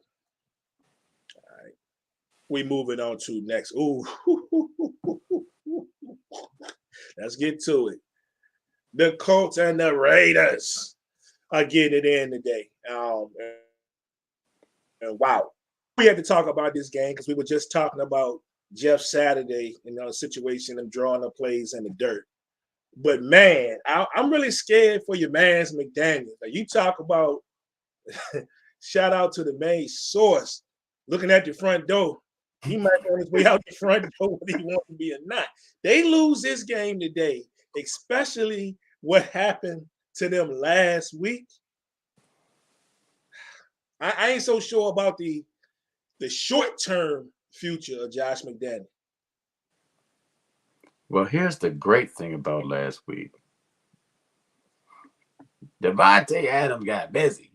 All right. We moving on to next. Ooh. Let's get to it. The Colts and the Raiders are getting it in today. And wow, we had to talk about this game because we were just talking about Jeff Saturday and the situation and drawing up plays in the dirt. But man, I'm really scared for your man's McDaniel. Like you talk about, shout out to the main source, looking at the front door. He might be on his way out the front door whether he wants to be or not. They lose this game today, especially what happened to them last week. I ain't so sure about the short-term future of Josh McDaniel. Well, here's the great thing about last week. Davante Adams got busy.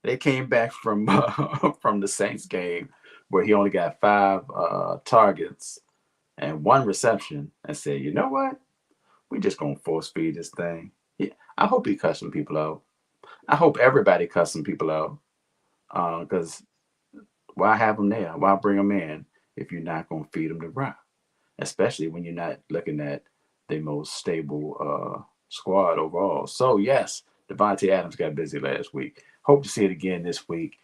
They came back from the Saints game where he only got 5 targets and 1 reception and said, you know what? We just going to force feed this thing. Yeah, I hope he cussed some people out. I hope everybody cussed some people out. Because why have them there? Why bring them in if you're not going to feed them the rock? Especially when you're not looking at the most stable squad overall. So, yes, Davante Adams got busy last week. Hope to see it again this week.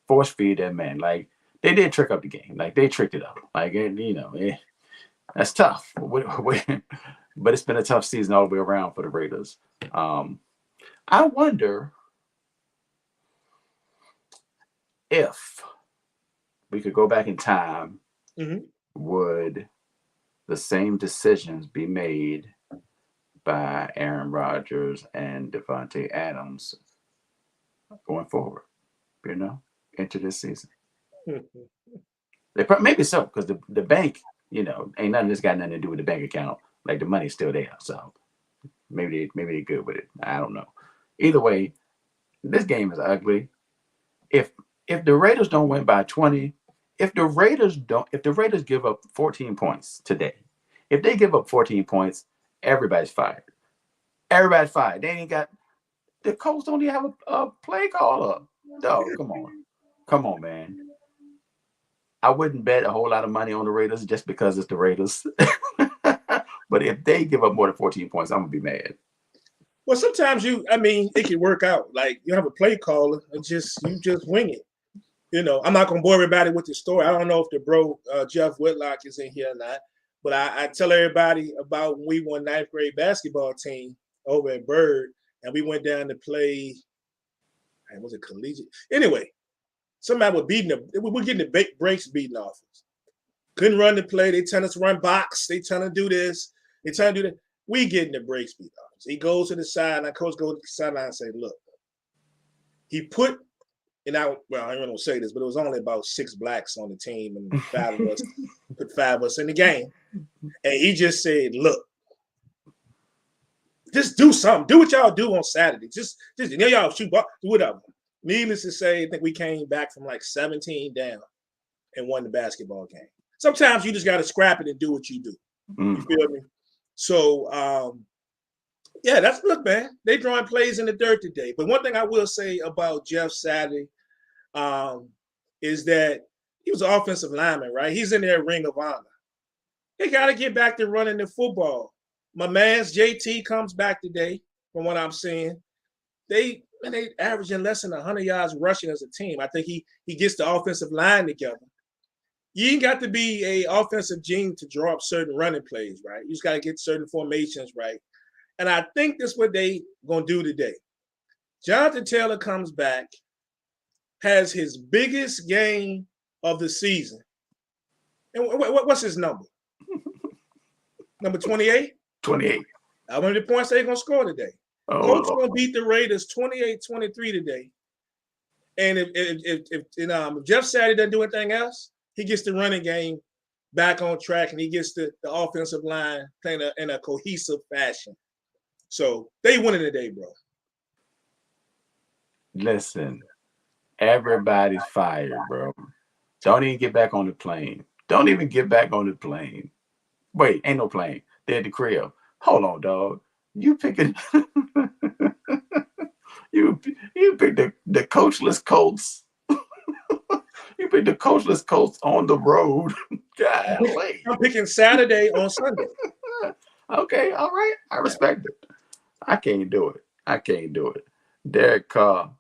Force feed that man. Like, they did trick up the game. Like, they tricked it up. Like, that's tough. But it's been a tough season all the way around for the Raiders. I wonder if we could go back in time, would the same decisions be made by Aaron Rodgers and Davante Adams going forward, into this season? Maybe so, because the bank, ain't nothing that's got nothing to do with the bank account. Like the money's still there, so maybe they're good with it. I don't know. Either way, this game is ugly. If the Raiders don't win by 20, if the Raiders give up 14 points today, if they give up 14 points, everybody's fired. Everybody's fired. They ain't got the Colts don't even have a play caller. Dog, come on, man. I wouldn't bet a whole lot of money on the Raiders just because it's the Raiders. But if they give up more than 14 points, I'm gonna be mad. Well, sometimes it can work out. Like you have a play caller and you just wing it. I'm not gonna bore everybody with the story. I don't know if the bro Jeff Whitlock is in here or not, but I tell everybody about when we won 9th grade basketball team over at Bird, and we went down to play. Was it collegiate? Anyway, somebody was we were getting the brakes beaten off us. Couldn't run the play. They tell us to run box. They trying to do this. They trying to do that. We getting the brakes beat off us. He goes to the side, and coach goes to the sideline and say, "Look, he put." And I don't want to say this, but it was only about 6 blacks on the team, and 5 of us put 5 of us in the game. And he just said, "Look, just do something. Do what y'all do on Saturday. Just y'all shoot ball, do whatever." Needless to say, I think we came back from like 17 down and won the basketball game. Sometimes you just got to scrap it and do what you do. You feel me? So, look, man, they drawing plays in the dirt today. But one thing I will say about Jeff Saturday is that he was an offensive lineman, right? He's in their ring of honor. They got to get back to running the football. My man's JT comes back today, from what I'm seeing. They averaging less than 100 yards rushing as a team. I think he gets the offensive line together. You ain't got to be a offensive genius to draw up certain running plays, right? You just got to get certain formations right. And I think that's what they going to do today. Jonathan Taylor comes back, has his biggest game of the season. And what's his number? Number 28? 28. How many points they going to score today? Coach going to beat the Raiders 28-23 today. And if Jeff Saturday doesn't do anything else, he gets the running game back on track, and he gets the offensive line playing in a cohesive fashion. So they winning today, bro. Listen, everybody's fired, bro. Don't even get back on the plane. Don't even get back on the plane. Wait, ain't no plane. They're at the crib. Hold on, dog. You picking you pick the coachless Colts. You pick the coachless Colts on the road. Golly. I'm picking Saturday on Sunday. Okay, all right. I respect it. I can't do it. Derek Carr.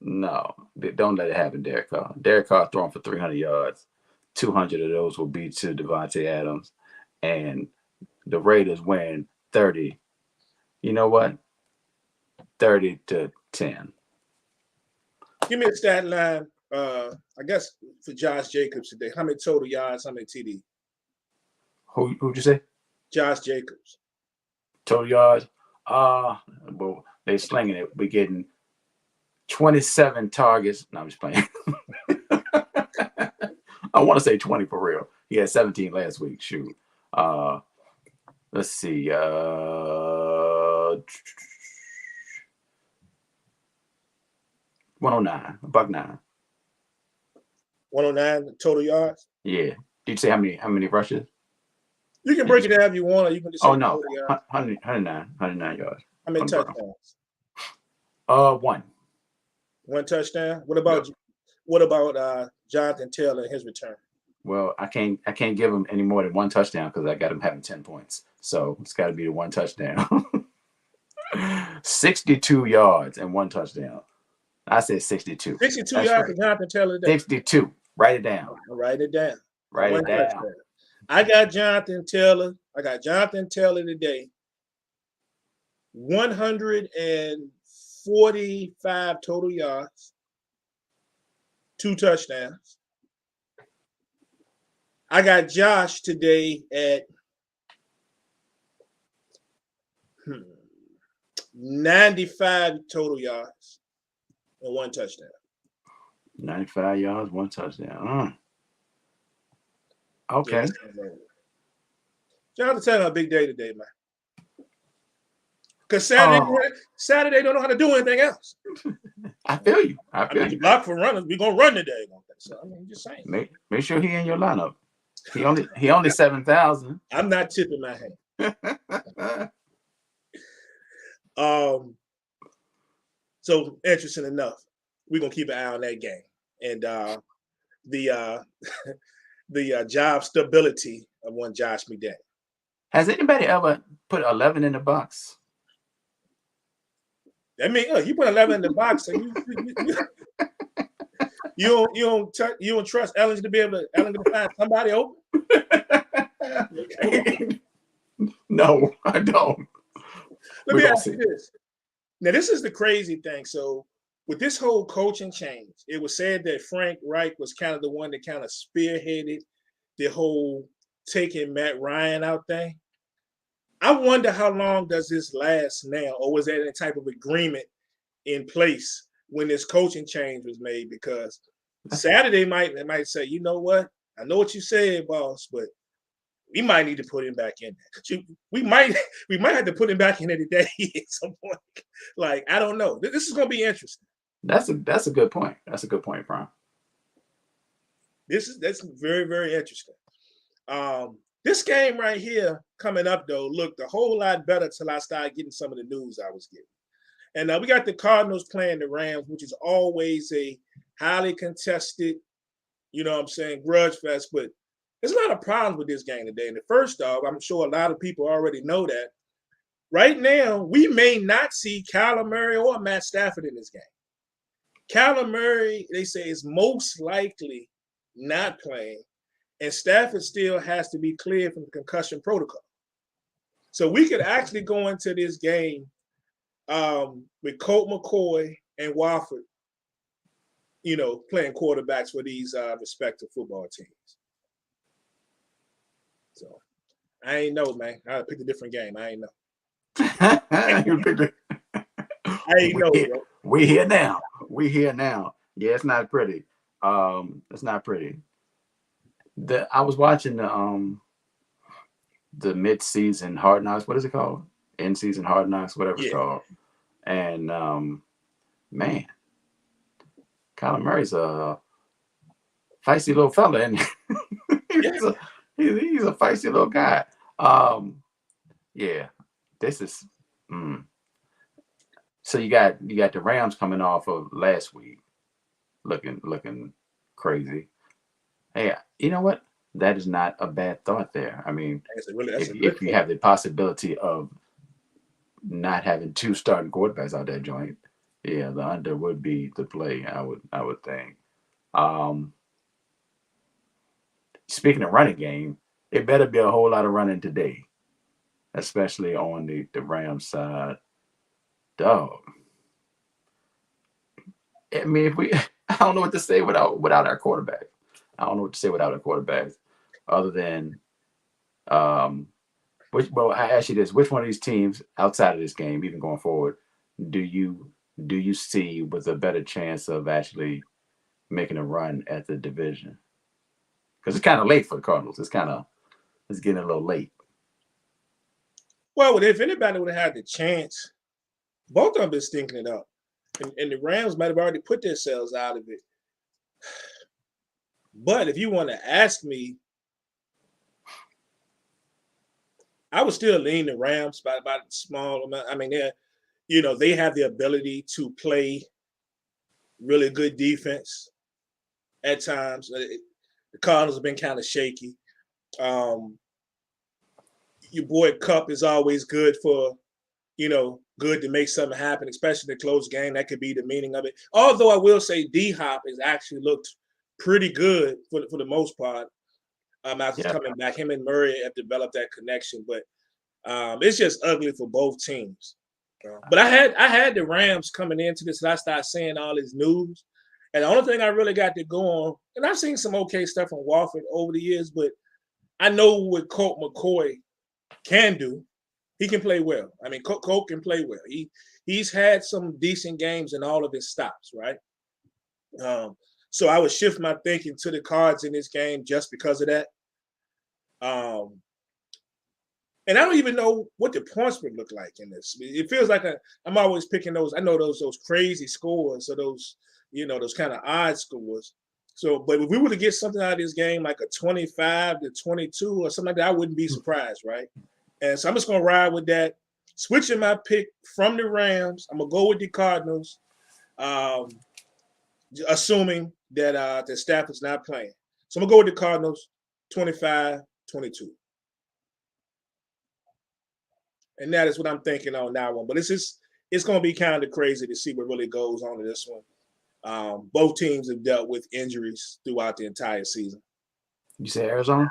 No, don't let it happen, Derek Carr. Derek Carr throwing for 300 yards. 200 of those will be to Devontae Adams. And the Raiders win 30. You know what? 30-10. Give me a stat line, I guess, for Josh Jacobs today. How many total yards, how many TD? Who'd you say? Josh Jacobs. Total yards? Well, they slinging it. We're getting 27 targets. No, I'm just playing. I want to say 20 for real. He had 17 last week. Shoot. Let's see. 109. $1.09. 109 total yards? Yeah. Did you say how many rushes? You can break it down if you want, or you can just say no. 109 yards. How many touchdowns? One. One touchdown? What about Jonathan Taylor and his return? Well, I can't give him any more than one touchdown because I got him having 10 points. So it's got to be the one touchdown. 62 yards and one touchdown. I said 62. 62 That's yards right. For Jonathan Taylor today. 62. Write it down. Write it down. Write it down. Touchdown. I got Jonathan Taylor today. 145 total yards. 2 touchdowns. I got Josh today at 95 total yards and 1 touchdown. 95 yards, 1 touchdown. Okay. Jonathan Taylor a big day today, man. Because Saturday don't know how to do anything else. I feel you. I feel you. Block for runners. We're gonna run today. So I'm just saying. Make sure he in your lineup. He only 7,000. I'm not tipping my hand. So interesting enough, we're gonna keep an eye on that game and the job stability of one Josh McDaniels. Has anybody ever put 11 in the box? I mean, you put 11 in the box, so you don't trust Ellen to be able to find somebody open. No, I don't. Let me ask you this. Now, this is the crazy thing. So, with this whole coaching change, it was said that Frank Reich was kind of the one that kind of spearheaded the whole taking Matt Ryan out thing. I wonder how long does this last now, or was there any type of agreement in place when this coaching change was made? Because Saturday they might say, you know what? I know what you said, boss, but we might need to put him back in there. We might have to put him back in there today at some point. Like, I don't know. This is going to be interesting. That's a good point. That's a good point, Brian. That's very, very interesting. This game right here coming up, though, looked a whole lot better till I started getting some of the news I was getting. And we got the Cardinals playing the Rams, which is always a highly contested, grudge fest. But there's a lot of problems with this game today. And the first off, I'm sure a lot of people already know that. Right now, we may not see Kyler Murray or Matt Stafford in this game. Kyler Murray, they say, is most likely not playing. And Stafford still has to be cleared from the concussion protocol. So we could actually go into this game with Colt McCoy and Wofford, playing quarterbacks for these respective football teams. So I ain't know, man. I picked a different game. I ain't know. I ain't know, bro. We here now. Yeah, it's not pretty. It's not pretty. I was watching the mid-season Hard Knocks. What is it called? In-season Hard Knocks, whatever it's called. And man, Kyler Murray's a feisty little fella, and he's a feisty little guy. Yeah, this is. So you got the Rams coming off of last week, looking crazy. Hey, you know what? That is not a bad thought there. I mean, if you have the possibility of not having 2 starting quarterbacks out that joint, Yeah, the under would be the play. I would think. Um, Speaking of running game, it better be a whole lot of running today, especially on the Rams side. Dog. I mean, if we, I don't know what to say without our quarterback. I don't know what to say without our quarterback, other than well, I ask you this: which one of these teams outside of this game, even going forward, do you see with a better chance of actually making a run at the division? Because it's kind of late for the Cardinals. It's getting a little late. Well, if anybody would have had the chance, both of them been stinking it up. And the Rams might have already put themselves out of it. But if you want to ask me, I would still lean the Rams by a small amount. I mean, they have the ability to play really good defense at times. The Cardinals have been kind of shaky. Your boy Cup is always good for, good to make something happen, especially in a close game. That could be the meaning of it. Although I will say D-Hop has actually looked pretty good for the most part after coming back. Him and Murray have developed that connection, but it's just ugly for both teams. But I had the Rams coming into this, and I started seeing all this news. And the only thing I really got to go on, and I've seen some okay stuff from Wofford over the years, but I know what Colt McCoy can do. He can play well. I mean, Colt can play well. He's had some decent games in all of his stops, right? So I would shift my thinking to the Cards in this game just because of that. And I don't even know what the points would look like in this. It feels like I'm always picking those. I know those crazy scores or those kind of odd scores. So, but if we were to get something out of this game like a 25-22 or something like that, I wouldn't be surprised, right? And so I'm just going to ride with that. Switching my pick from the Rams, I'm going to go with the Cardinals, assuming that Stafford's not playing. So I'm going to go with the Cardinals, 25-22. And that is what I'm thinking on that one. But it's going to be kind of crazy to see what really goes on in this one. Both teams have dealt with injuries throughout the entire season. You say Arizona?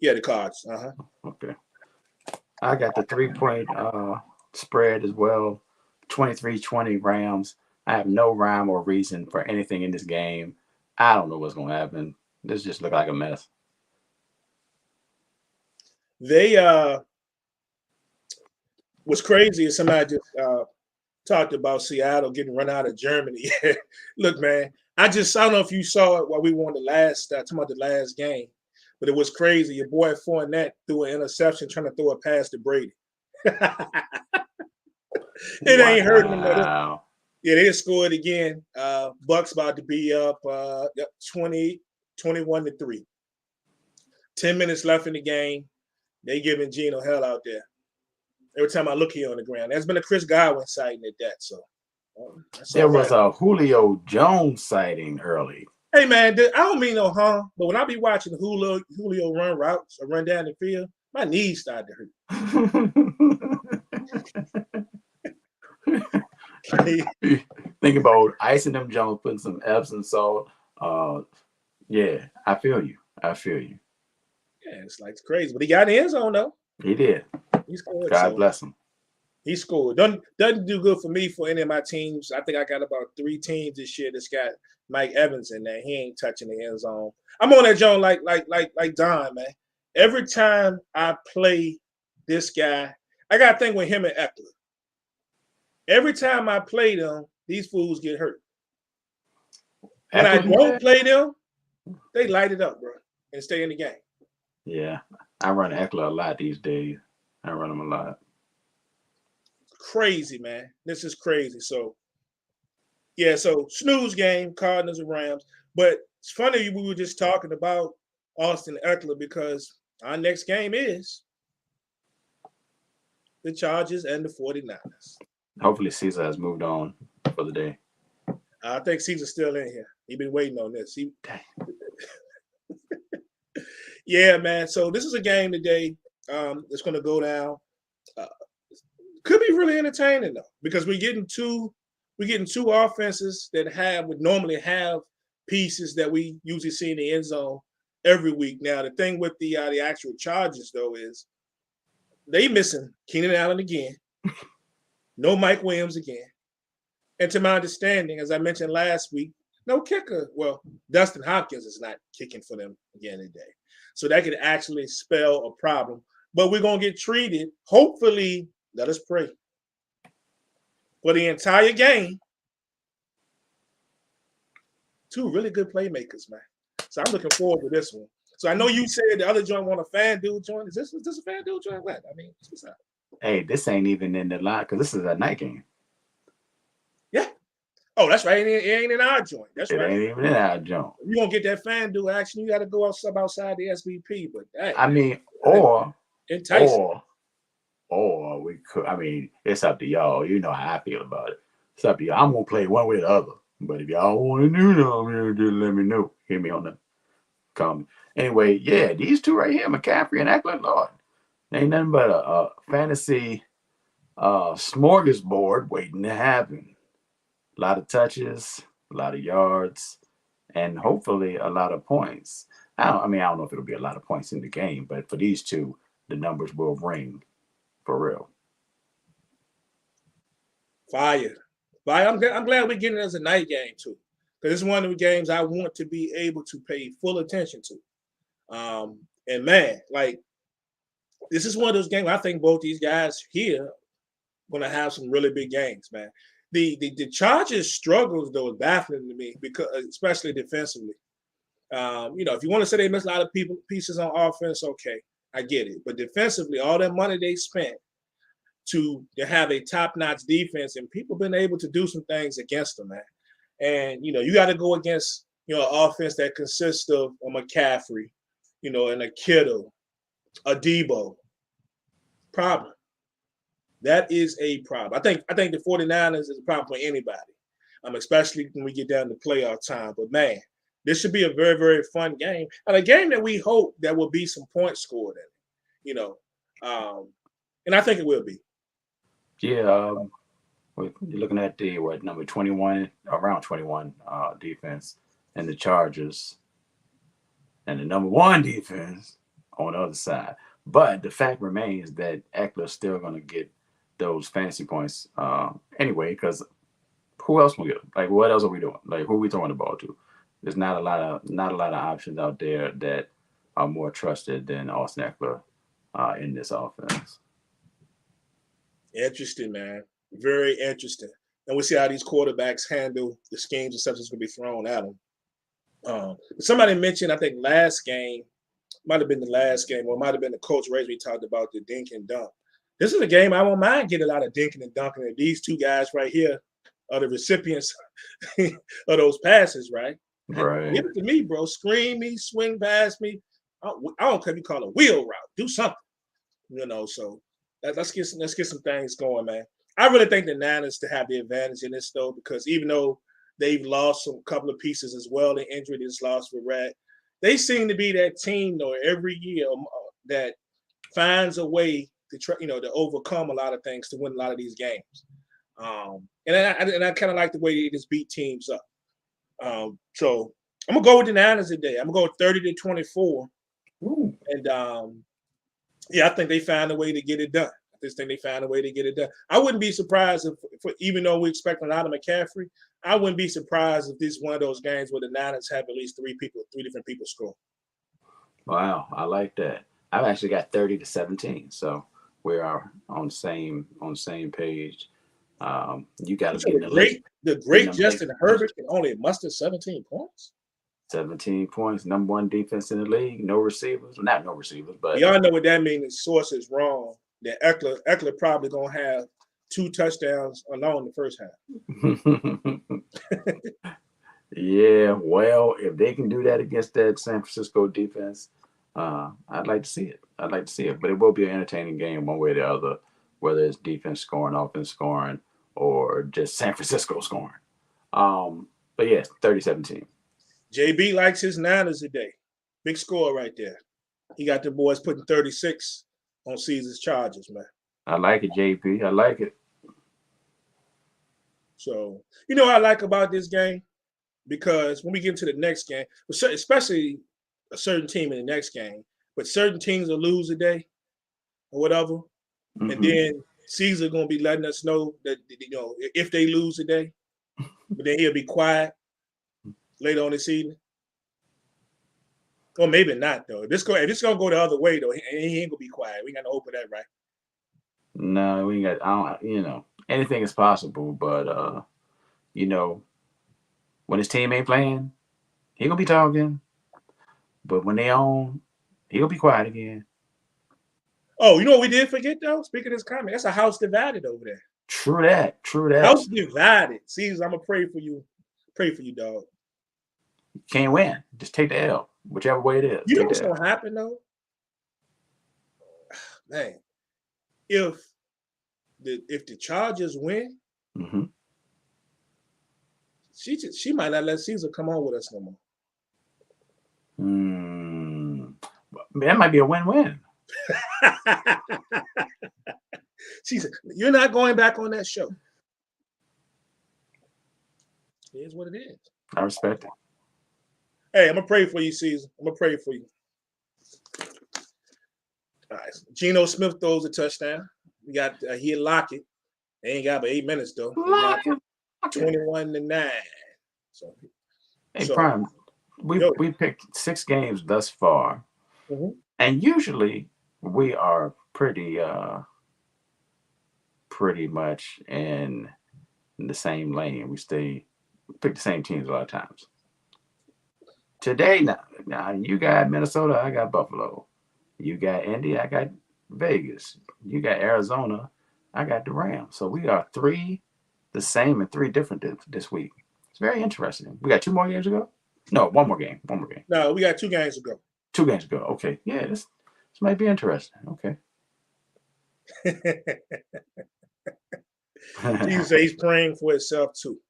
Yeah, the Cards. Okay. I got the 3-point spread as well. 23-20 Rams. I have no rhyme or reason for anything in this game. I don't know what's going to happen. This just look like a mess. They what's crazy is somebody just talked about Seattle getting run out of Germany. Look, man, I don't know if you saw it while we won the last game, but it was crazy. Your boy Fournette threw an interception trying to throw a pass to Brady. It ain't hurting him. Yeah, they scored again. Bucks about to be up 21-3. 10 minutes left in the game. They giving Geno hell out there. Every time I look here on the ground, there's been a Chris Godwin sighting at that. So there was a Julio Jones sighting early. Hey man, I don't mean no harm, but when I be watching Julio run routes or run down the field, my knees start to hurt. Think about icing them Jones, putting some Epsom salt. Yeah, I feel you. Yeah, it's like it's crazy, but he got in the end zone though. He did. He scored. God bless him. He scored. Doesn't do good for me for any of my teams. I think I got about 3 teams this year that's got Mike Evans in there. He ain't touching the end zone. I'm on that Jones like Don, man. Every time I play this guy, I got a thing with him and Eckler. Every time I play them, these fools get hurt. When I don't play them, they light it up, bro, and stay in the game. Yeah, I run Eckler a lot these days. I run him a lot. Crazy, man. This is crazy. So, yeah, so snooze game, Cardinals and Rams. But it's funny we were just talking about Austin Eckler because our next game is the Chargers and the 49ers. Hopefully Caesar has moved on for the day. I think Caesar's still in here. He's been waiting on this. Yeah, man. So this is a game today that's going to go down. Could be really entertaining though, because we're getting two we're getting two offenses that would normally have pieces that we usually see in the end zone every week. Now, the thing with the actual Chargers, though, is they missing Keenan Allen again. No Mike Williams again. And to my understanding, as I mentioned last week, no kicker. Well, Dustin Hopkins is not kicking for them again today. So that could actually spell a problem. But we're going to get treated, hopefully, let us pray, for the entire game. Two really good playmakers, man. So I'm looking forward to this one. So I know you said the other joint want a FanDuel joint. Is this a FanDuel joint? What? I mean, what's up? Hey, this ain't even in the line because this is a night game. Yeah. Oh, that's right. It ain't in our joint. That's right. It ain't even in our joint. You're going to get that FanDuel action. You got to go outside the SBP. But hey, I mean, or we could. I mean, it's up to y'all. You know how I feel about it. It's up to y'all. I'm going to play one way or the other. But if y'all want to do that, just let me know. Hit me on the comment. Anyway, yeah, these two right here, McCaffrey and Eckler, Lord, ain't nothing but a fantasy smorgasbord waiting to happen. A lot of touches, a lot of yards, and hopefully a lot of points. I don't know if it'll be a lot of points in the game, but for these two, the numbers will ring for real. Fire. I'm glad we're getting it as a night game too, because it's one of the games I want to be able to pay full attention to. And man, like this is one of those games I think both these guys here are going to have some really big games, man. The Chargers' struggles though is baffling to me because especially defensively. If you want to say they missed a lot of pieces on offense, okay, I get it. But defensively, all that money they spent to have a top-notch defense, and people been able to do some things against them, man. And you got to go against an offense that consists of a McCaffrey, and a Kittle, a Debo. Problem. That is a problem. I think the 49ers is a problem for anybody, especially when we get down to playoff time. But man, this should be a very, very fun game, and a game that we hope that will be some points scored in it. And I think it will be. Yeah, you're looking at the number 21, around 21 defense, and the Chargers, and the number 1 defense on the other side. But the fact remains that Eckler's still going to get those fantasy points anyway, because who else will get them? Like, what else are we doing? Like, who are we throwing the ball to? There's not a lot of options out there that are more trusted than Austin Eckler in this offense. Interesting, man. Very interesting. And we'll see how these quarterbacks handle the schemes and stuff that's going to be thrown at them. Somebody mentioned, I think last game, might have been the last game, or it might have been the coach race we talked about the dink and dunk. This is a game I won't mind getting a lot of dinking and dunking. And these two guys right here are the recipients of those passes, right? Right. Give it to me, bro. Screen me, swing past me. I don't care if you call it a wheel route. Do something. So let's get some things going, man. I really think the Niners to have the advantage in this though, because even though they've lost a couple of pieces as well, the injury that's lost for Rat, they seem to be that team though every year that finds a way to try, to overcome a lot of things to win a lot of these games. And I kind of like the way they just beat teams up. So I'm gonna go with the Niners today. I'm gonna go 30-24. Ooh. And I think they found a way to get it done. I wouldn't be surprised if even though we expect a lot of McCaffrey, I wouldn't be surprised if this is one of those games where the Niners have at least three different people score. Wow, I like that. I've actually got 30-17, so we are on the same page. You got to get the great Justin Herbert can only muster 17 points. 17 points, number 1 defense in the league, no receivers. Not no receivers, but y'all know what that means. The source is wrong. That Eckler probably gonna have 2 touchdowns alone in the first half. Yeah, well, if they can do that against that San Francisco defense, I'd like to see it. But it will be an entertaining game one way or the other, whether it's defense scoring, offense scoring, or just San Francisco scoring. But yes, 30-17. JB likes his Niners today. Big score right there. He got the boys putting 36 on Caesar's Chargers, man. I like it, JP. I like it. So, you know what I like about this game? Because when we get into the next game, especially a certain team in the next game, but certain teams will lose a day or whatever, and then Caesar gonna be letting us know that if they lose a day, but then he'll be quiet later on this evening. Or maybe not though. If this gonna go the other way though, he ain't gonna be quiet. We got to hope for that, right? No, we ain't got. I don't. Anything is possible, but when his team ain't playing, he gonna be talking. But when they own, he'll be quiet again. Oh, you know what we did forget though? Speaking of this comment, that's a house divided over there. True that. House divided. Caesar, I'm gonna pray for you. Pray for you, dog. You can't win. Just take the L, whichever way it is. You know what's gonna happen though? Man, if the Chargers win, she might not let Caesar come on with us no more. That might be a win-win. She said, "You're not going back on that show." It is what it is. I respect it. Hey, I'm gonna pray for you, Caesar. I'm gonna pray for you. All right, Geno Smith throws a touchdown. We got he'll lock it. They ain't got but 8 minutes though. 21-9. So, Prime, we picked 6 games thus far, and usually we are pretty much in the same lane. We pick the same teams a lot of times. Today, now you got Minnesota, I got Buffalo. You got Indy, I got Vegas. You got Arizona, I got the Rams. So we are 3 the same and 3 different this week. It's very interesting. We got 2 more games to go? No, one more game. No, we got 2 games to go. 2 games to go. Okay. Yeah, this might be interesting. Okay. You say he's praying for himself too.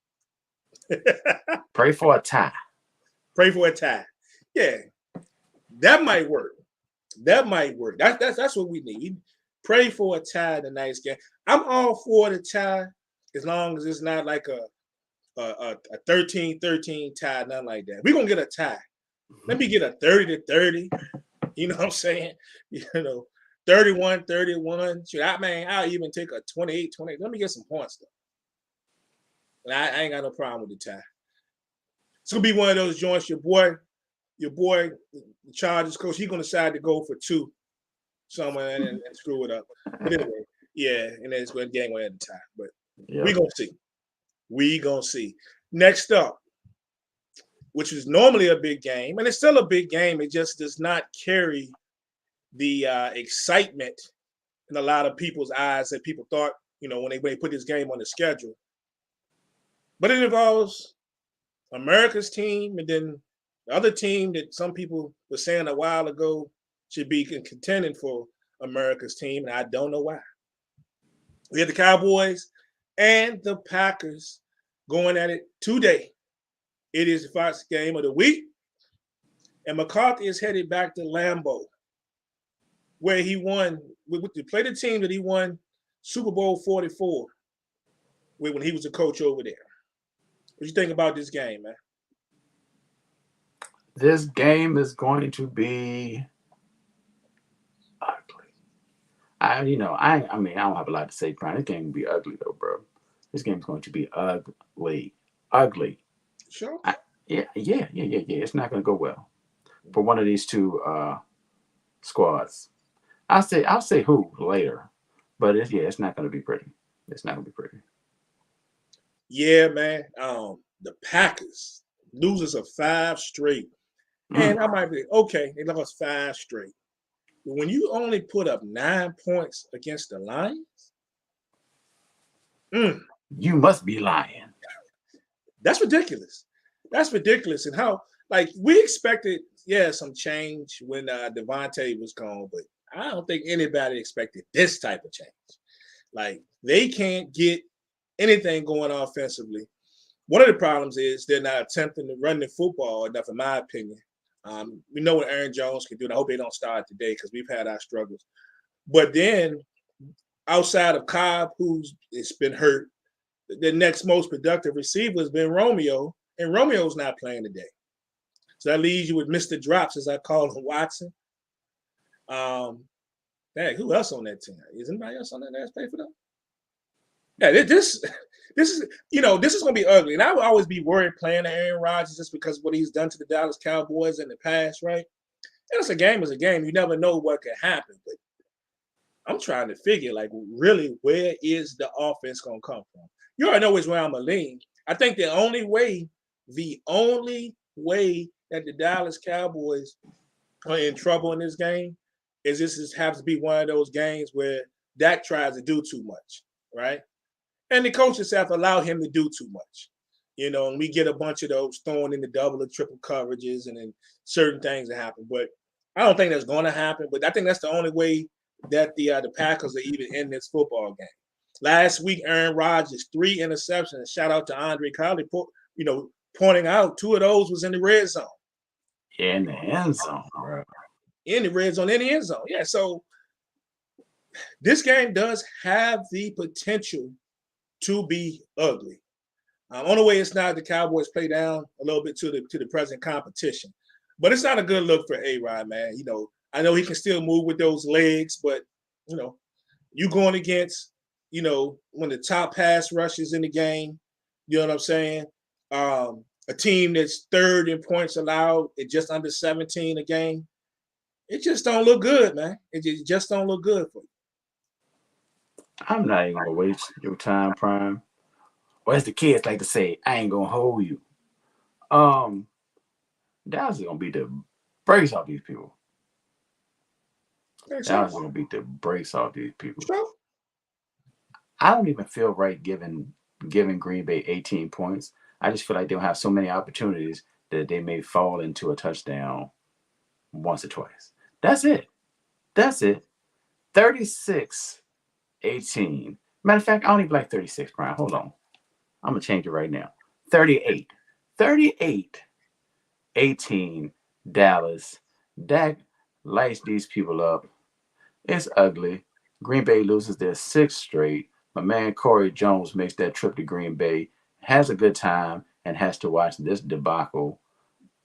Pray for a tie. Pray for a tie. Yeah, that might work. That's what we need. Pray for a tie in the nice game. I'm all for the tie as long as it's not like a 13-13 tie, nothing like that. We're gonna get a tie. Let me get a 30-30. You know what I'm saying? 31-31. I'll even take a 28-20. Let me get some points though. And I ain't got no problem with the tie. It's gonna be one of those joints. Your boy, the Chargers coach, he's gonna decide to go for 2 somewhere and screw it up. But anyway, yeah, and then it's going to game away at the time. But we gonna see. Next up, which is normally a big game, and it's still a big game. It just does not carry the excitement in a lot of people's eyes that people thought, when they put this game on the schedule. But it involves America's team, and then the other team that some people were saying a while ago should be contending for America's team, and I don't know why. We have the Cowboys and the Packers going at it today. It is the first game of the week, and McCarthy is headed back to Lambeau, where he won. To play the team that he won Super Bowl 44 when he was a coach over there. What do you think about this game, man? This game is going to be ugly. I don't have a lot to say, Brian. This game will be ugly though, bro. This game is going to be ugly. Sure. Yeah. It's not going to go well for one of these 2 squads. I'll say who later, but it's not going to be pretty. It's not going to be pretty. Yeah, man. The Packers loses of 5 straight, and I might be okay. They lost 5 straight. But when you only put up 9 points against the Lions, you must be lying. That's ridiculous. And how we expected, some change when Devontae was gone, but I don't think anybody expected this type of change. They can't get anything going offensively. One of the problems is they're not attempting to run the football enough, in my opinion. We know what Aaron Jones can do, and I hope they don't start today because we've had our struggles. But then, outside of Cobb, it's been hurt, the next most productive receiver has been Romeo, and Romeo's not playing today. So that leaves you with Mr. Drops, as I call him, Watson. Dang, who else on that team? Is anybody else on that that's paid for them? Yeah, this is this is gonna be ugly, and I would always be worried playing Aaron Rodgers just because of what he's done to the Dallas Cowboys in the past, right? And it's a game is a game. You never know what could happen, but I'm trying to figure, like, really, where is the offense gonna come from? You already know which way I'm gonna lean. I think the only way that the Dallas Cowboys are in trouble in this game is this has to be one of those games where Dak tries to do too much, right? And the coaching staff allow him to do too much, and we get a bunch of those thrown in the double or triple coverages, and then certain things that happen. But I don't think that's going to happen. But I think that's the only way that the Packers are even in this football game. Last week, Aaron Rodgers 3 interceptions. Shout out to Andre Crowley, pointing out 2 of those was in the red zone. In the end zone, bro. In the red zone, in the end zone. Yeah. So this game does have the potential to be ugly. Only way it's not, the Cowboys play down a little bit to the present competition, but it's not a good look for A-Rod, man. I know he can still move with those legs, but you going against one of the top pass rushes in the game. You know what I'm saying? A team that's third in points allowed at just under 17 a game. It just don't look good, man. It just don't look good for you. I'm not even gonna waste your time, Prime. Or as the kids like to say, I ain't gonna hold you. Dallas is gonna beat the brakes off these people. Dallas is gonna beat the brakes off these people. Sure. I don't even feel right giving Green Bay 18 points. I just feel like they'll have so many opportunities that they may fall into a touchdown once or twice. That's it. 36-18. Matter of fact, I don't even like 36, Brian. Hold on. I'm going to change it right now. 38-18 Dallas. Dak lights these people up. It's ugly. Green Bay loses their 6th straight. My man Corey Jones makes that trip to Green Bay, has a good time, and has to watch this debacle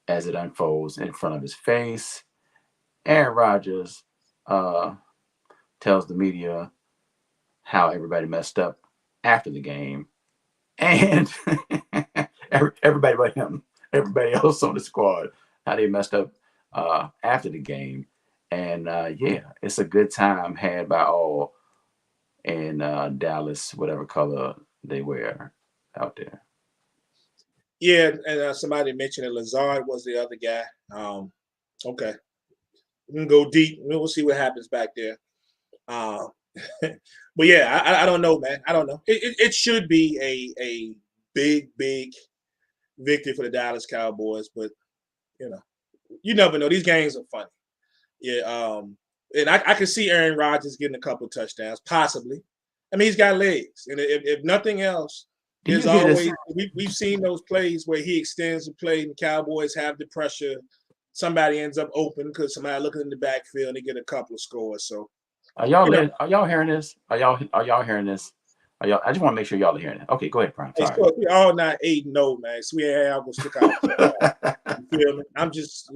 as it unfolds in front of his face. Aaron Rodgers tells the media how everybody messed up after the game. And everybody but him, everybody else on the squad, how they messed up after the game. And it's a good time had by all in Dallas, whatever color they wear out there. Yeah, and somebody mentioned that Lazard was the other guy. Okay. We can go deep. We'll see what happens back there. But yeah, I don't know, man. I don't know. It should be a big victory for the Dallas Cowboys, but you never know. These games are funny. Yeah, and I can see Aaron Rodgers getting a couple touchdowns, possibly. I mean, he's got legs, and if nothing else, there's always we've seen those plays where he extends the play, and the Cowboys have the pressure. Somebody ends up open because somebody looking in the backfield and they get a couple of scores. So, are y'all hearing this? Are y'all hearing this? I just want to make sure y'all are hearing it. Okay, go ahead, Prime. Sorry. So we all not 8-0, man. So we ain't gonna stick out. You feel me? I'm just,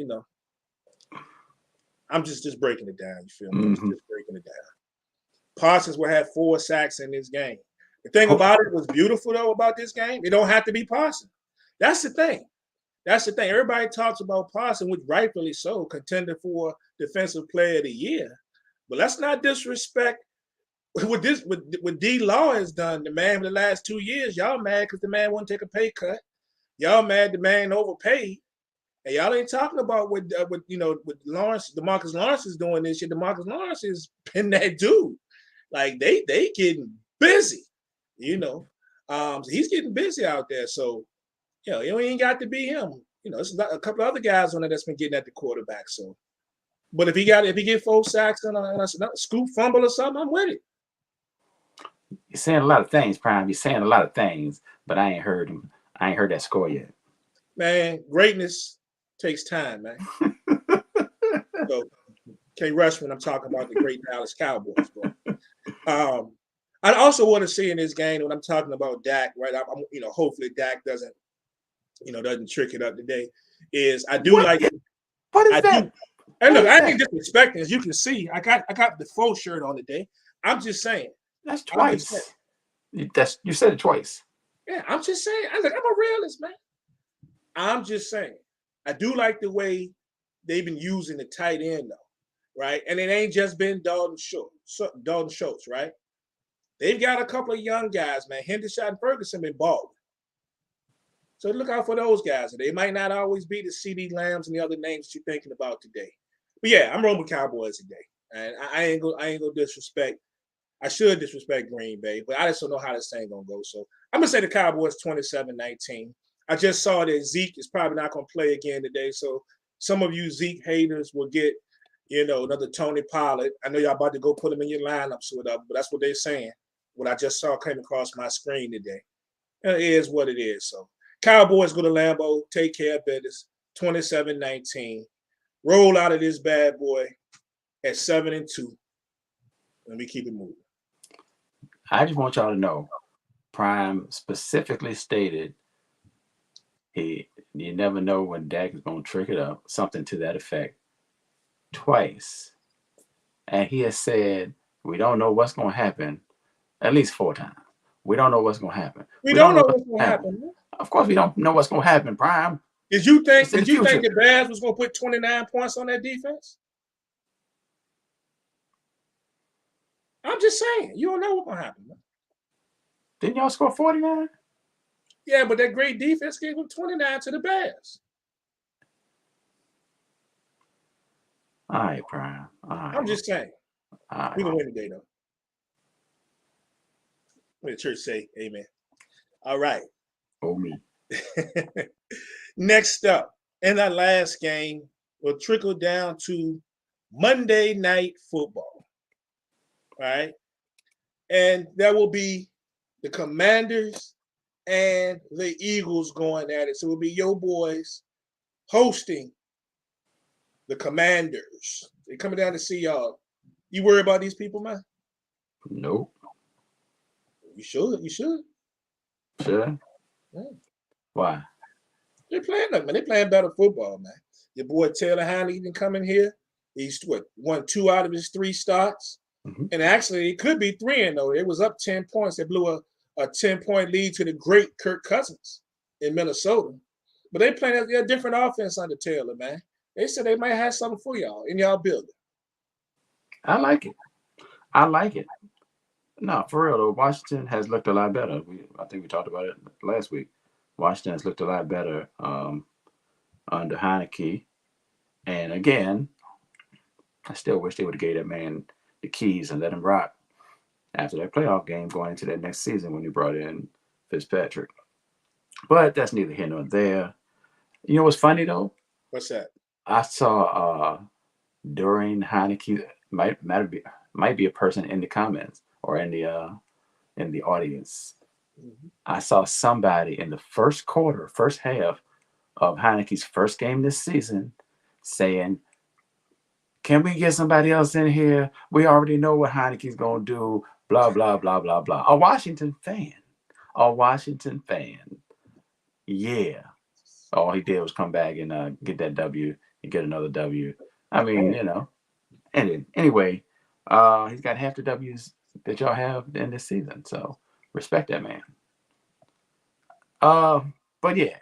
I'm just breaking it down. You feel me? Mm-hmm. Just breaking it down. Parsons will have 4 sacks in this game. The thing about it was beautiful though about this game. It don't have to be Parsons. That's the thing. Everybody talks about Parsons, which rightfully so, contender for Defensive Player of the Year. But let's not disrespect what D Law has done. The man for the last 2 years, y'all mad because the man wouldn't take a pay cut. Y'all mad the man overpaid. And y'all ain't talking about what Lawrence, DeMarcus Lawrence is doing this year. DeMarcus Lawrence has been that dude. Like they getting busy, So he's getting busy out there. So, it ain't got to be him. There's a couple of other guys on there that's been getting at the quarterback. So, but if he get 4 sacks and a scoop fumble or something, I'm with it. You're saying a lot of things, Prime. You're saying a lot of things, but I ain't heard him. I ain't heard that score yet. Man, greatness takes time, man. So can't rush when I'm talking about the great Dallas Cowboys, bro. I also want to see in this game when I'm talking about Dak, right? I'm hopefully Dak doesn't trick it up today. Is I do like what is that? And look, I ain't disrespecting. As you can see, I got the full shirt on today. I'm just saying. That's twice. You said it twice. Yeah, I'm just saying. I'm a realist, man. I'm just saying. I do like the way they've been using the tight end, though, right? And it ain't just been Dalton Schultz, right? They've got a couple of young guys, man. Hendershot and Ferguson been balling. So look out for those guys. They might not always be the CD Lambs and the other names that you're thinking about today. But yeah, I'm rolling with Cowboys today. And I ain't gonna disrespect. I should disrespect Green Bay, but I just don't know how this thing gonna go. So I'm gonna say the Cowboys 27-19. I just saw that Zeke is probably not gonna play again today. So some of you Zeke haters will get, another Tony Pollard. I know y'all about to go put him in your lineups or whatever, but that's what they're saying. What I just saw came across my screen today. It is what it is. So Cowboys go to Lambeau, take care of business, 27-19. Roll out of this bad boy at 7-2. Let me keep it moving. I just want y'all to know, Prime specifically stated you never know when Dak is going to trick it up, something to that effect, twice. And he has said, we don't know what's going to happen at least 4 times. We don't know what's going to happen. We don't know what's going to happen. Of course, we don't know what's going to happen, Prime. Did you think the Bears was going to put 29 points on that defense? I'm just saying, you don't know what's going to happen, man. Didn't y'all score 49? Yeah, but that great defense gave them 29 to the Bears. All right, Prime. All right. I'm just saying. We're going to win today, though. Let the church say amen. All right. Oh, me. Next up, in that last game, we'll trickle down to Monday Night Football. Right? And there will be the Commanders and the Eagles going at it. So it will be your boys hosting the Commanders. They're coming down to see y'all. You worry about these people, man? Nope. You should. Sure. Yeah. Why? They're playing man. They're playing better football, man. Your boy Taylor Heineke even coming here. He's won 2 out of his 3 starts. Mm-hmm. And actually, it could be 3 though. It was up 10 points. They blew a 10-point lead to the great Kirk Cousins in Minnesota. But they playing a different offense under Taylor, man. They said they might have something for y'all in y'all building. I like it. No, for real though, Washington has looked a lot better. I think we talked about it last week. Washington has looked a lot better under Heineke. And again, I still wish they would have gave that man the keys and let him rock after that playoff game going into that next season when he brought in Fitzpatrick. But that's neither here nor there. You know what's funny though? What's that? I saw during Heineke might be a person in the comments or in the audience. Mm-hmm. I saw somebody in the first half of Heineke's first game this season saying, "Can we get somebody else in here? We already know what Heineke's gonna do." Blah blah blah blah blah. A Washington fan. Yeah. All he did was come back and get that W and get another W. I mean, And anyway, he's got half the W's that y'all have in this season. So respect that man. But yeah.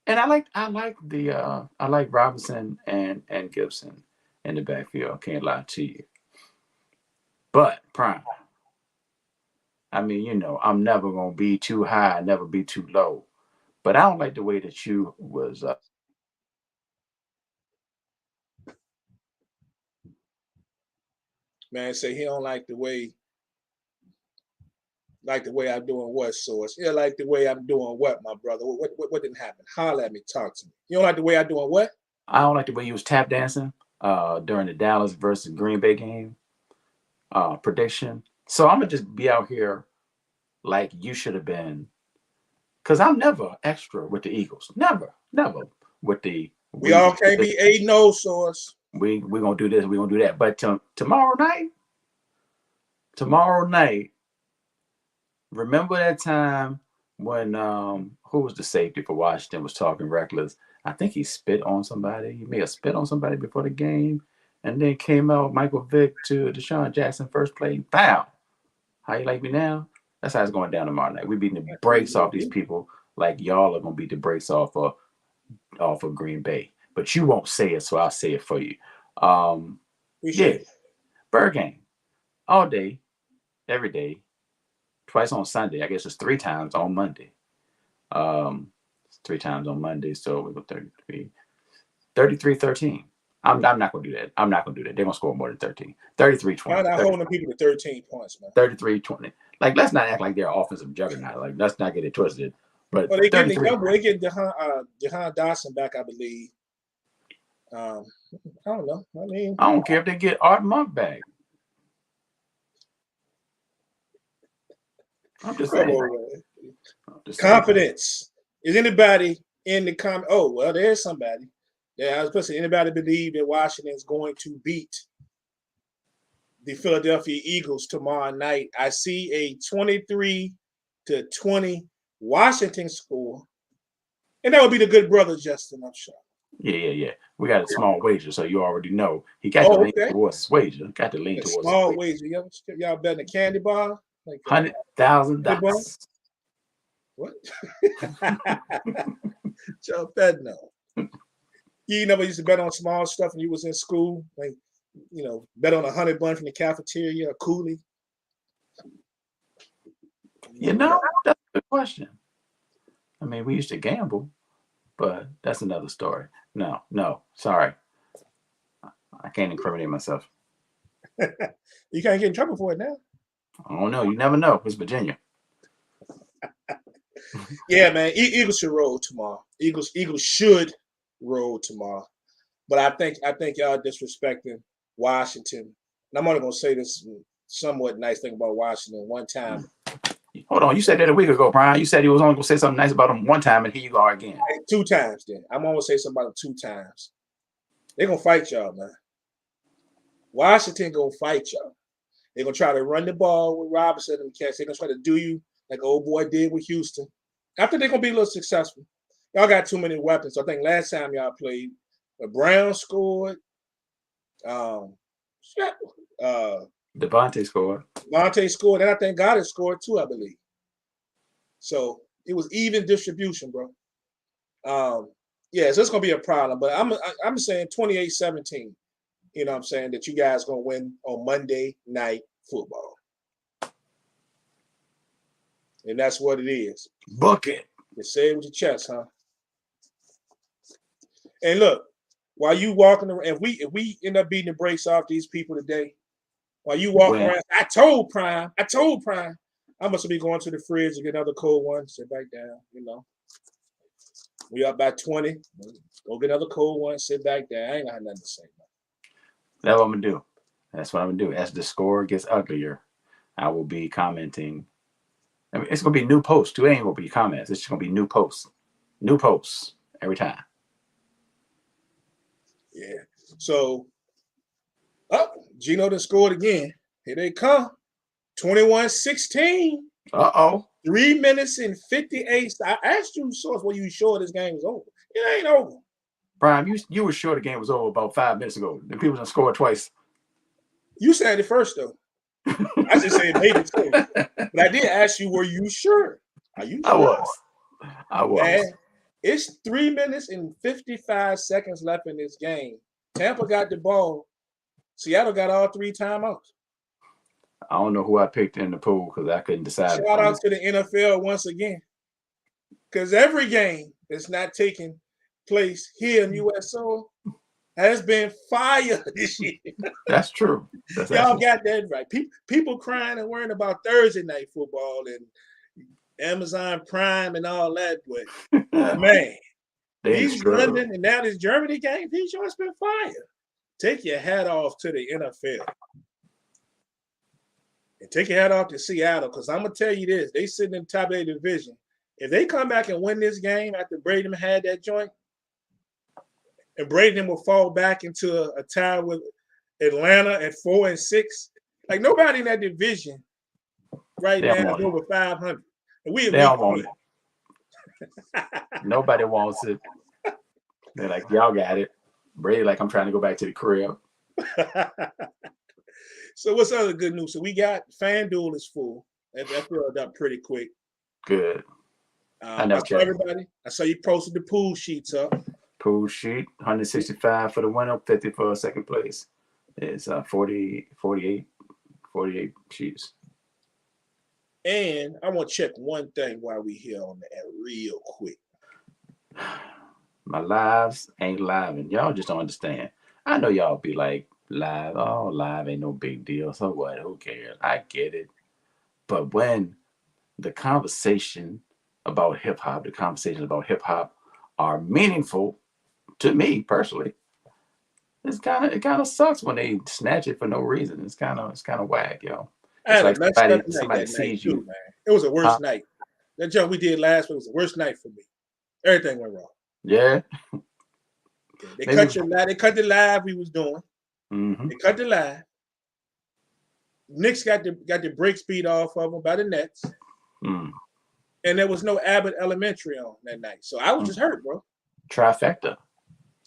And I like Robinson and Gibson in the backfield. Can't lie to you. But Prime, I mean, I'm never gonna be too high, never be too low. But I don't like the way that you was man say he don't like the way I'm doing what, Source? Yeah, like the way I'm doing what, my brother? What didn't happen? Holler at me, talk to me. You don't like the way I'm doing what? I don't like the way you was tap dancing during the Dallas versus Green Bay game prediction. So I'm gonna just be out here like you should have been, because I'm never extra with the Eagles. Never with the. We all can't be 8-0, Source. We're gonna do this. We're gonna do that. But tomorrow night, Remember that time when who was the safety for Washington was talking reckless? I think he spit on somebody. He may have spit on somebody before the game, and then came out Michael Vick to Deshaun Jackson first play. Foul. How you like me now? That's how it's going down tomorrow night. We're beating the brakes off these people like y'all are gonna beat the brakes off of Green Bay. But you won't say it, so I'll say it for you. Yeah, Bird game all day, every day, twice on Sunday. I guess it's 3 times on Monday. 3 times on Monday, so we go 33-13. I'm not going to do that. I'm not going to do that. They're going to score more than 13. 33-20. I'm not holding people to 13 points, man. 33-20. Like, let's not act like they're offensive juggernaut. Like, let's not get it twisted. But they getting the young boy. They getting Jahan Dotson back, I believe. I don't know. I mean, I don't care if they get Art Monk back. I'm just saying. Confidence. Is anybody in the comment? Oh, well, there's somebody. Yeah, I was supposed to say, anybody believe that Washington is going to beat the Philadelphia Eagles tomorrow night? I see a 23-20 Washington score. And that would be the good brother, Justin, I'm sure. Yeah. We got a small wager, so you already know. He got to lean towards his wager. Got to lean towards small wager. Y'all betting a candy bar? Like $100,000. What? Y'all betting no. You never used to bet on small stuff when you was in school? Like, bet on 100 bun from the cafeteria, a coolie? That's a good question. I mean, we used to gamble, but that's another story. No, sorry. I can't incriminate myself. You can't get in trouble for it now. I don't know. You never know. It's Virginia. Yeah, man. Eagles should roll tomorrow. Eagles should roll tomorrow. But I think y'all disrespecting Washington. And I'm only gonna say this somewhat nice thing about Washington one time. Hold on, you said that a week ago, Brian. You said he was only gonna say something nice about him one time, and here you are again. 2 times. Then I'm gonna say something about him 2 times. They're gonna fight y'all, man. Washington gonna fight y'all. They're gonna try to run the ball with Robinson and catch. They're gonna try to do you like old boy did with Houston. I think they're gonna be a little successful. Y'all got too many weapons. I think last time y'all played, Brown scored. Devontae scored. And I think Goddard scored too, I believe. So it was even distribution, bro. So it's gonna be a problem. But I'm saying 28-17. You know what I'm saying? That you guys gonna win on Monday Night Football. And that's what it is. Book it. You say it with your chest, huh? And look, while you walking around, if we end up beating the brakes off these people today, while you walking around, I told Prime, I must be going to the fridge to get another cold one, sit back down, We up by 20. Go get another cold one, sit back down. I ain't gonna have nothing to say, man. That's what I'm gonna do. That's what I'm gonna do. As the score gets uglier, I will be commenting. I mean, it's gonna be new posts too. It ain't gonna be comments. It's just gonna be new posts. New posts every time. Yeah. So, Gino done scored again. Here they come. 21-16. 3 minutes and 58. I asked you, Source, were you sure this game was over? It ain't over. Brian, you were sure the game was over about 5 minutes ago. The people done scored twice. You said it first, though. I just said maybe so. But I did ask you, were you sure? Are you sure? I was. Man, it's 3 minutes and 55 seconds left in this game. Tampa got the ball. Seattle got all 3 timeouts. I don't know who I picked in the pool because I couldn't decide. Shout out to the NFL once again. Because every game that's not taking place here in USO has been fire this year. That's true. Y'all got that right. People crying and worrying about Thursday night football and Amazon Prime and all that. But man, these London and now this Germany game, these joints been fire. Take your hat off to the NFL. And take your hat off to Seattle, because I'm going to tell you this. They sitting in the top of their division. If they come back and win this game after Braden had that joint, and Braden will fall back into a tie with Atlanta at 4-6, like nobody in that division right now is over 500. And we don't want it. Nobody wants it. They're like, y'all got it. Brady, like, I'm trying to go back to the crib. So what's other good news? So we got FanDuel is full. That filled up pretty quick. Good. I saw everybody. I saw you posted the pool sheets up. Pool sheet, 165 for the winner, 50 for second place. It's 48 sheets. And I want to check one thing while we here on the air real quick. My lives ain't live, and y'all just don't understand. I know y'all be like, live, oh, live ain't no big deal. So what? Who cares? I get it. But when the conversation about hip hop, are meaningful to me personally, it kind of sucks when they snatch it for no reason. It's kind of whack, yo. It's like somebody sees you. Man. It was the worst night. That jump we did last week was the worst night for me. Everything went wrong. Yeah. They cut the live we was doing. Mm-hmm. They cut the live. Knicks got the break speed off of them by the Nets. Mm. And there was no Abbott Elementary on that night. So I was just hurt, bro. Trifecta.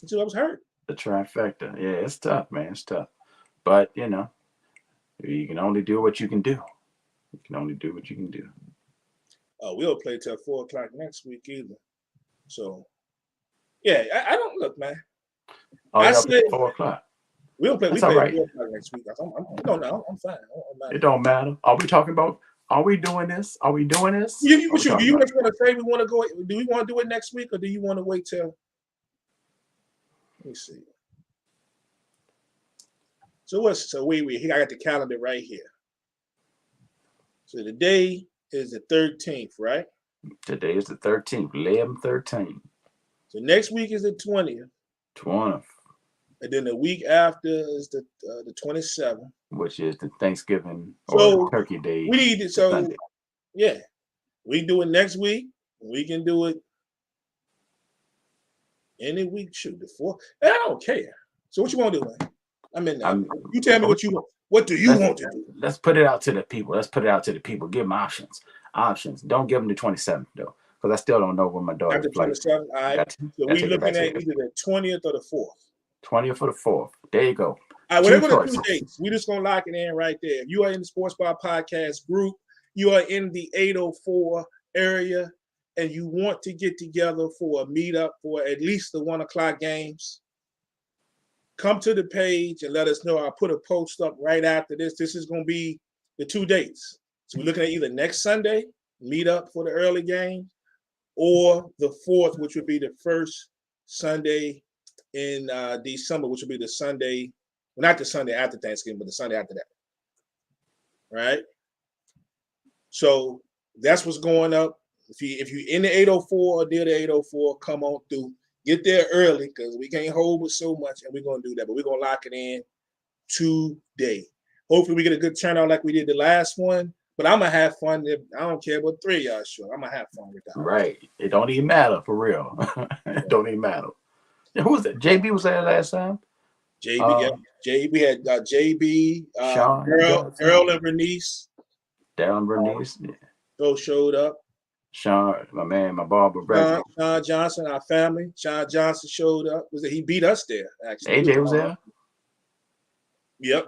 So I was hurt. The trifecta. Yeah, it's tough, man. It's tough. But, you know, you can only do what you can do. You can only do what you can do. Oh, we don't play till 4 o'clock next week either. So, yeah, I don't look, man. Oh, I said 4 o'clock. We don't play. That's we play right. 4 o'clock next week. I'm fine. It don't matter. Are we talking about? Are we doing this? Are we doing this? Do you want to say we want to go? Do we want to do it next week, or do you want to wait till? Let me see. So I got the calendar right here. So today is the 13th, right? Today is the 13th, 11/13. So next week is the 20th. 20th. And then the week after is the 27th, which is the Thanksgiving or Turkey Day. We need it. So Sunday. Yeah, we can do it next week. We can do it any week. Shoot, the 4th. I don't care. So what you want to do, man? I'm in there. You tell me what you want. What do you want to do? Let's put it out to the people. Give them options. Don't give them the 27th though, because I still don't know when my daughter's flight. 27th. All right. So we're looking at either the 20th or the 4th. 20th or the 4th. There you go. All right, whatever the 2 dates, we're just gonna lock it in right there. If you are in the Sports Bar Podcast group, you are in the 804 area, and you want to get together for a meetup for at least the 1 o'clock games, come to the page and let us know. I'll put a post up right after this. This is gonna be the 2 dates. So we're looking at either next Sunday, meet up for the early game, or the 4th, which would be the first Sunday in December, which will be the Sunday, not the Sunday after Thanksgiving, but the Sunday after that. Right? So that's what's going up. If you in the 804 or near the 804, come on through. Get there early because we can't hold with so much, and we're gonna do that. But we're gonna lock it in today. Hopefully, we get a good turnout like we did the last one. But I'm gonna have fun. I don't care what 3 of y'all show. I'm gonna have fun with that. Right. It don't even matter for real. It don't even matter. Who was that? JB was there last time. JB, JB, we had JB, Sean, Earl and Bernice. Daryl and Bernice. Both showed up. Sean, my man, my barber, Reggie. Sean Johnson, our family. Sean Johnson showed up. He beat us there, actually. AJ was there. Yep.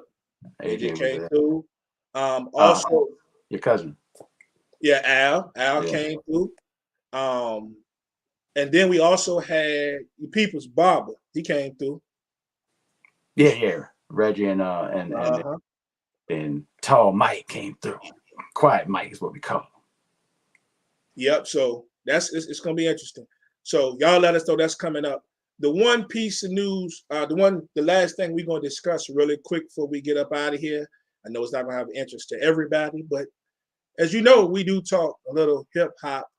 AJ came through. Also, your cousin. Yeah, Al came through. And then we also had the People's Barber. He came through. Yeah. Reggie and Tall Mike came through. Quiet Mike is what we call him. Yep. So it's gonna be interesting. So y'all let us know that's coming up. The one piece of news, the last thing we're gonna discuss really quick before we get up out of here. I know it's not gonna have interest to everybody, but as you know, we do talk a little hip hop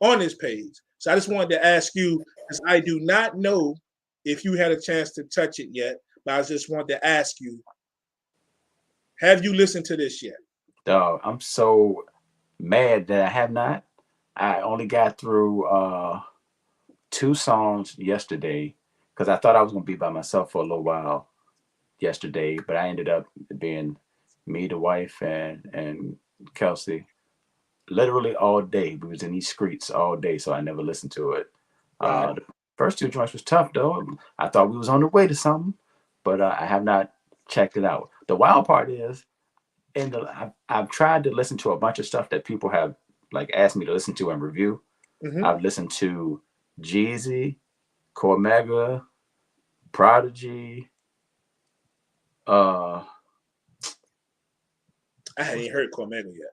on this page. So I just wanted to ask you, because I do not know if you had a chance to touch it yet, but I just wanted to ask you, have you listened to this yet? Dog, I'm so mad that I have not. I only got through 2 songs yesterday because I thought I was going to be by myself for a little while yesterday, but I ended up being me, the wife, and Kelsey, literally all day. We was in these streets all day, so I never listened to it. Right. The first two joints was tough though. I thought we was on the way to something, but I have not checked it out. The wild part is, I've tried to listen to a bunch of stuff that people have like asked me to listen to and review. I've listened to Jeezy, Cormega, Prodigy. I hadn't even heard Cormega yet.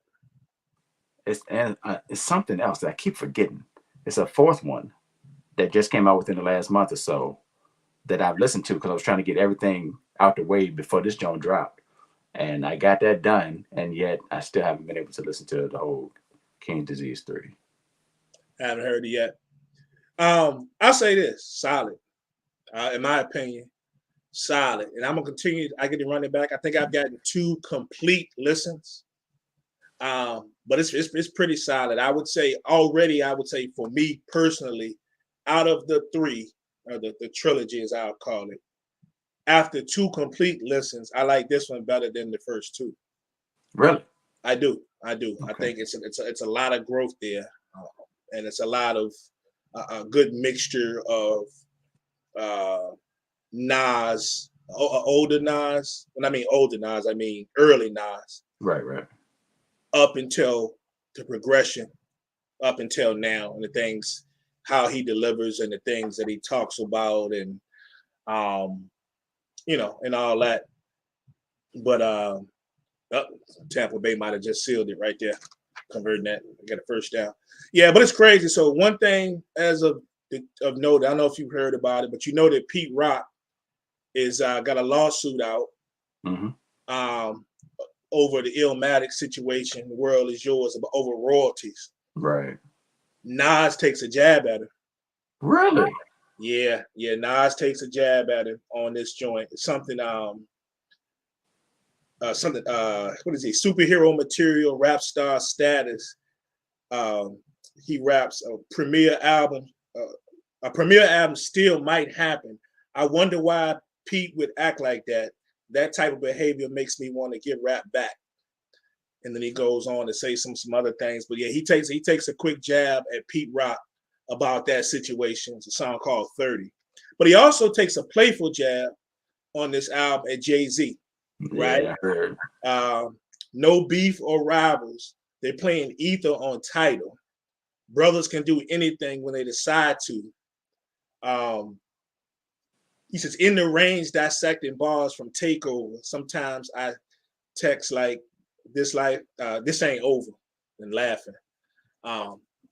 It's something else that I keep forgetting. It's a fourth one that just came out within the last month or so that I've listened to because I was trying to get everything out the way before this joint dropped. And I got that done, and yet I still haven't been able to listen to the whole King Disease 3. I haven't heard it yet. I'll say this, solid. In my opinion, solid. And I'm gonna continue. I get to run it back. I think I've gotten 2 complete listens. But it's pretty solid. I would say for me personally, out of the 3, or the trilogy as I'll call it, after 2 complete listens, I like this one better than the first 2. Really? I do. Okay. I think it's a lot of growth there, and it's a lot of a good mixture of Nas, older Nas. When I mean older Nas, I mean early Nas. Right. Up until the progression, up until now, and the things how he delivers and the things that he talks about, and and all that. But Tampa Bay might have just sealed it right there, converting that, get a first down. Yeah, but it's crazy. So one thing as of note, I don't know if you've heard about it, but you know that Pete Rock is got a lawsuit out over the Illmatic situation. The world is yours, over royalties. Right. Nas takes a jab at her. Really? Yeah. Nas takes a jab at her on this joint. It's something. What is he? Superhero material, rap star status. He raps a premiere album. A premiere album still might happen. I wonder why Pete would act like that. That type of behavior makes me want to get rap back. And then he goes on to say some other things. But yeah, he takes a quick jab at Pete Rock about that situation. It's a song called 30. But he also takes a playful jab on this album at Jay-Z. Right? Yeah, I heard. No beef or rivals. They're playing Ether on Tidal. Brothers can do anything when they decide to. He says, in the range, dissecting bars from Takeover. Sometimes I text like this ain't over, and laughing.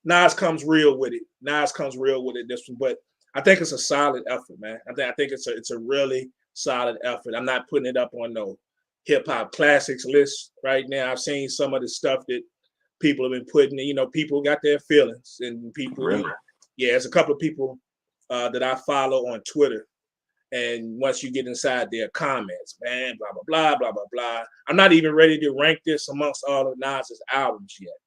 Nas comes real with it. This one, but I think it's a solid effort, man. I think it's a really solid effort. I'm not putting it up on no hip hop classics list right now. I've seen some of the stuff that people have been putting. People got their feelings, and people. Really? There's a couple of people that I follow on Twitter, and once you get inside their comments, man, blah blah blah blah blah blah. I'm not even ready to rank this amongst all of Nas's albums yet,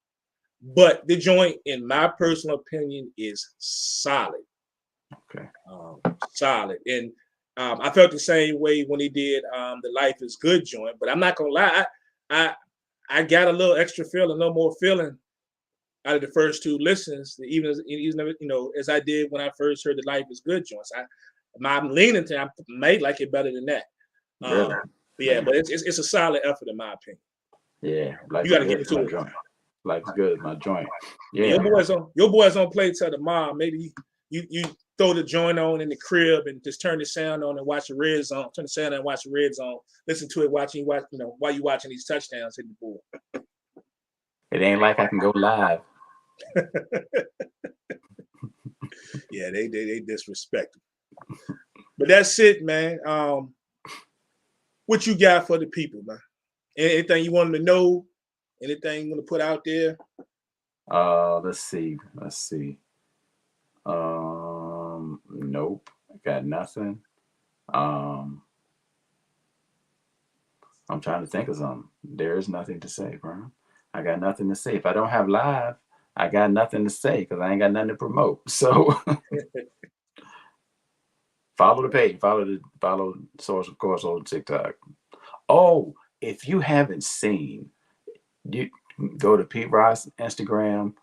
but the joint, in my personal opinion, is solid. Okay. Solid, and I felt the same way when he did the Life is Good joint, but I'm not gonna lie, I got a little extra feeling, a little more feeling out of the first 2 listens, even as I did when I first heard the Life is Good joints. I'm leaning to I may like it better than that. Really? But it's a solid effort in my opinion. Yeah, you got to get into it. Joint. Life's good, my joint. Yeah, your boys don't play till tomorrow. Maybe you throw the joint on in the crib and just turn the sound on and watch the red zone. Turn the sound on and watch the red zone. Listen to it while you watching these touchdowns hit the board. It ain't like I can go live. Yeah, they disrespect them. But that's it, man. What you got for the people, man? Anything you want them to know? Anything you want to put out there? Let's see. Nope. I got nothing. I'm trying to think of something. There is nothing to say, bro. I got nothing to say. If I don't have live, I got nothing to say because I ain't got nothing to promote. So follow the page. Follow Source, of course, on TikTok. Oh, if you haven't seen, Go to Pete Ross Instagram,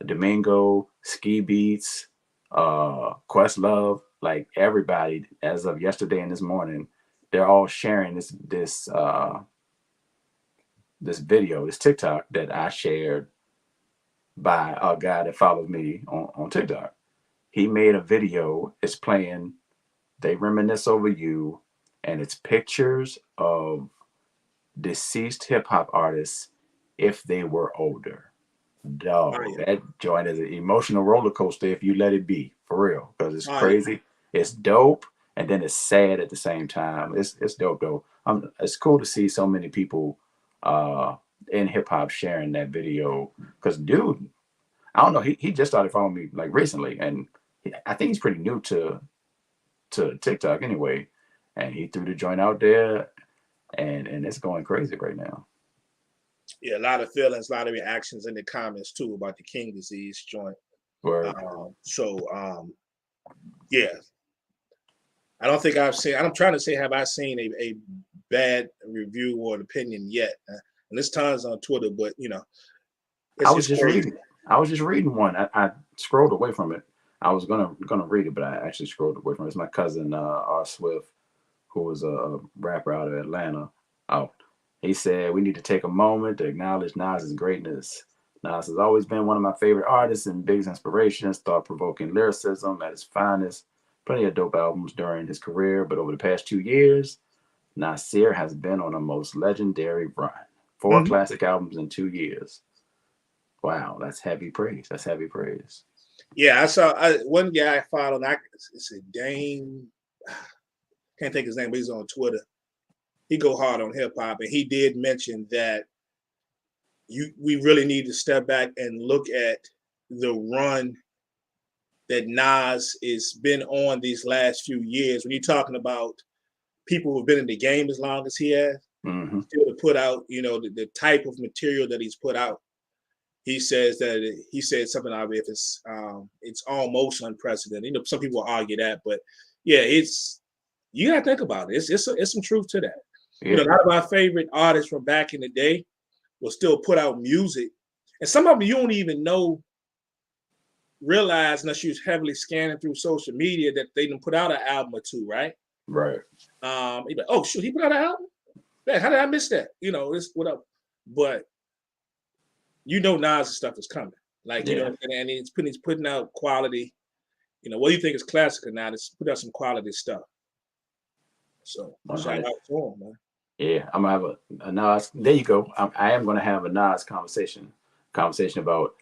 Domingo, Ski Beats, Questlove, like everybody as of yesterday and this morning, they're all sharing this video, this TikTok that I shared by a guy that follows me on TikTok. He made a video, it's playing They Reminisce Over You, and it's pictures of deceased hip hop artists if they were older. Dog, that joint is an emotional roller coaster if you let it be, for real, because it's crazy. It's dope, and then it's sad at the same time. It's dope though. It's cool to see so many people in hip hop sharing that video. Because dude, I don't know, he just started following me like recently, and I think he's pretty new to TikTok anyway. And he threw the joint out there, and it's going crazy right now. Yeah, a lot of feelings, a lot of reactions in the comments too about the King disease joint. Yeah, I don't think I've seen. I'm trying to say, have I seen a bad review or an opinion yet? And there's tons on Twitter, but you know, I was just reading one. I scrolled away from it. I was gonna read it, but I actually scrolled away from it. It's my cousin R. Swift, who was a rapper out of Atlanta. Oh, he said, we need to take a moment to acknowledge Nas's greatness. Nas has always been one of my favorite artists and biggest inspirations, thought-provoking lyricism at his finest. Plenty of dope albums during his career, but over the past 2 years, Nasir has been on a most legendary run. 4 classic albums in 2 years. Wow, that's heavy praise. That's heavy praise. Yeah, I saw one guy I followed. It's a Dane. Can't think his name, but he's on Twitter. He go hard on hip hop, and he did mention that we really need to step back and look at the run that Nas has been on these last few years. When you're talking about people who've been in the game as long as he has, still to put out, you know, the type of material that he's put out. He says that he said something out of it. It's almost unprecedented. You know, some people argue that, but yeah, you gotta think about it. It's some truth to that. Yeah. You know, a lot of my favorite artists from back in the day will still put out music, and some of them you don't even realize unless you're heavily scanning through social media that they done put out an album or two, right? Right. You're like, oh shoot, he put out an album? Man, how did I miss that? You know, this what up? But you know Nas' stuff is coming. Like, you know, and he's putting out quality, you know, what do you think is classic or not? It's put out some quality stuff. So shout out to him, man. Yeah, I'm gonna have a Nas. There you go. I am gonna have a Nas conversation about,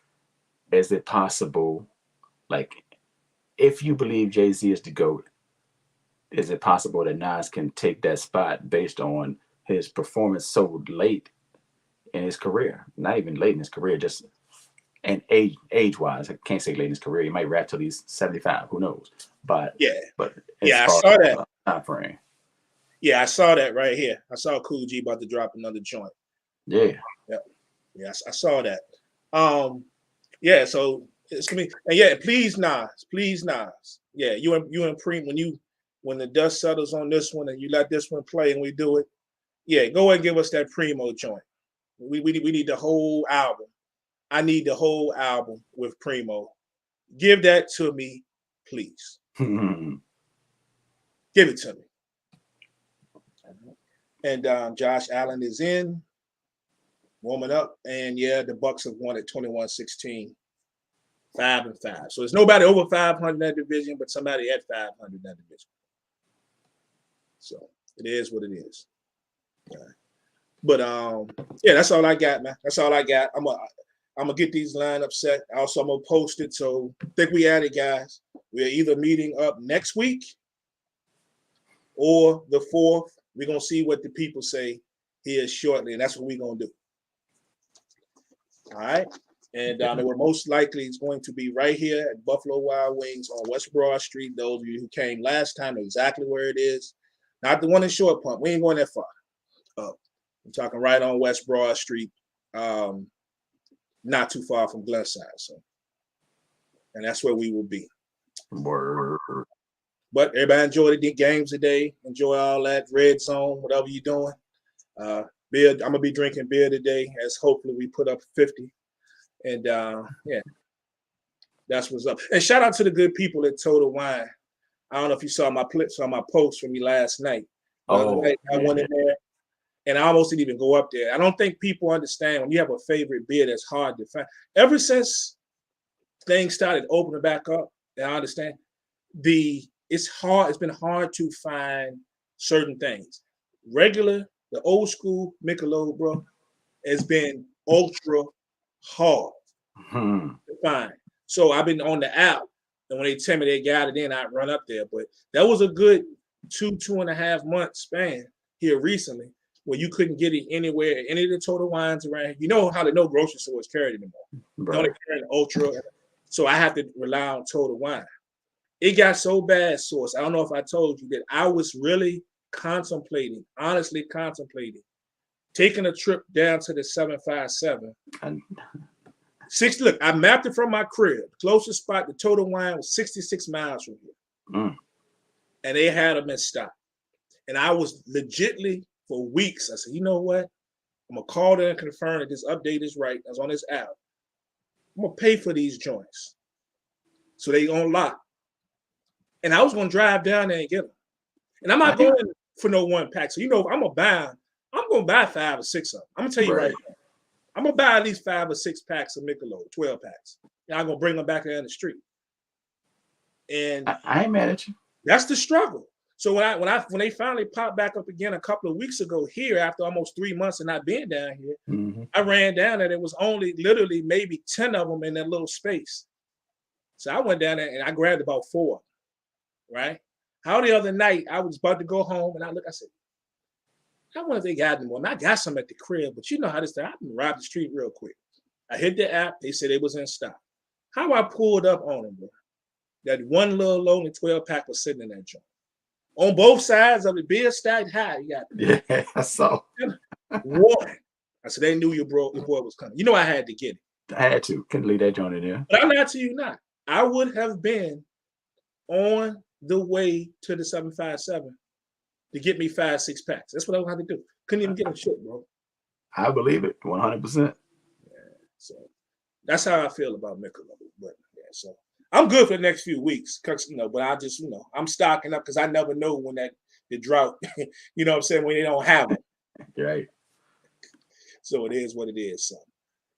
is it possible, like, if you believe Jay-Z is the GOAT, is it possible that Nas can take that spot based on his performance so late in his career? Not even late in his career, just and age-wise. I can't say late in his career. He might rap till he's 75. Who knows? But I saw that time frame. Yeah, I saw that right here. I saw Cool G about to drop another joint. Yeah. Yeah, I saw that. Yeah, so it's gonna be, and yeah, please Nas. Yeah, you and Preem, when the dust settles on this one and you let this one play and we do it, yeah, go ahead and give us that Primo joint. We need the whole album. I need the whole album with Primo. Give that to me, please. Give it to me. And Josh Allen is in, warming up. And yeah, the Bucks have won at 21-16, 5-5. So there's nobody over 500 in that division, but somebody at 500 in that division. So it is what it is. But yeah, that's all I got, man. That's all I got. I'm gonna get these lineups set. Also, I'm gonna post it. So I think we at it, guys. We're either meeting up next week or the 4th. We're gonna see what the people say here shortly, and that's what we're gonna do. All right. And it will most likely is going to be right here at Buffalo Wild Wings on West Broad Street. Those of you who came last time know exactly where it is. Not the one in Short Pump. We ain't going that far. I'm talking right on West Broad Street, not too far from Glenside. So, and that's where we will be. Word. But everybody enjoy the games today. Enjoy all that red zone, whatever you're doing. beer. I'm gonna be drinking beer today, as hopefully we put up 50. And yeah, that's what's up. And shout out to the good people at Total Wine. I don't know if you saw my post from me last night. Night, I went in there, and I almost didn't even go up there. I don't think people understand when you have a favorite beer that's hard to find. Ever since things started opening back up, and I understand it's hard. It's been hard to find certain things. The old school Michelob, bro, has been ultra hard to find. So I've been on the app, and when they tell me they got it in, I run up there. But that was a good 2.5 month span here recently where you couldn't get it anywhere, any of the Total Wines around here. You know how no grocery stores carry it anymore. Right. They only carry an Ultra. So I have to rely on Total Wine. It got so bad, Source. I don't know if I told you that I was really honestly contemplating, taking a trip down to the 757. Look, I mapped it from my crib. The closest spot, the Total Wine, was 66 miles from here. And they had them in stock. And I was legitly, for weeks, I said, you know what? I'm going to call them and confirm that this update is right. I was on this app. I'm going to pay for these joints. So they on lock. And I was going to drive down there and get them. And I'm not going for no one pack. So, you know, I'm going to buy 5 or 6 of them. I'm going to tell you right now. I'm going to buy at least 5 or 6 packs of Michelob, 12 packs. And I'm going to bring them back down the street. And I ain't mad at you. That's the struggle. So when they finally popped back up again a couple of weeks ago here, after almost 3 months of not being down here, I ran down there. There was only literally maybe 10 of them in that little space. So I went down there and I grabbed about 4, right? How the other night I was about to go home and I said, I wonder if they got them more. I got some at the crib, but you know how this thing, I can rob the street real quick. I hit the app. They said it was in stock. How I pulled up on them, bro. That one little lonely 12-pack was sitting in that joint. On both sides of the beer stacked high. You got I saw. One. I said, they knew your boy was coming. You know I had to get it. I had to. Couldn't leave that joint in there. But I'm not to you not. I would have been on the way to the 757 to get me 5, 6 packs. That's what I would have to do. Couldn't even get them shit, bro. I believe it 100%. Yeah, so that's how I feel about Michelob. But yeah, so I'm good for the next few weeks, cause but I just I'm stocking up because I never know when the drought, you know what I'm saying, when they don't have it. Right. So it is what it is. So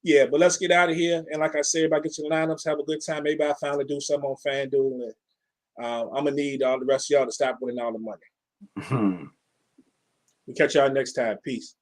yeah, but let's get out of here. And like I said, everybody get your lineups, have a good time. Maybe I finally do something on FanDuel, and I'm gonna need all the rest of y'all to stop winning all the money. We catch y'all next time. Peace.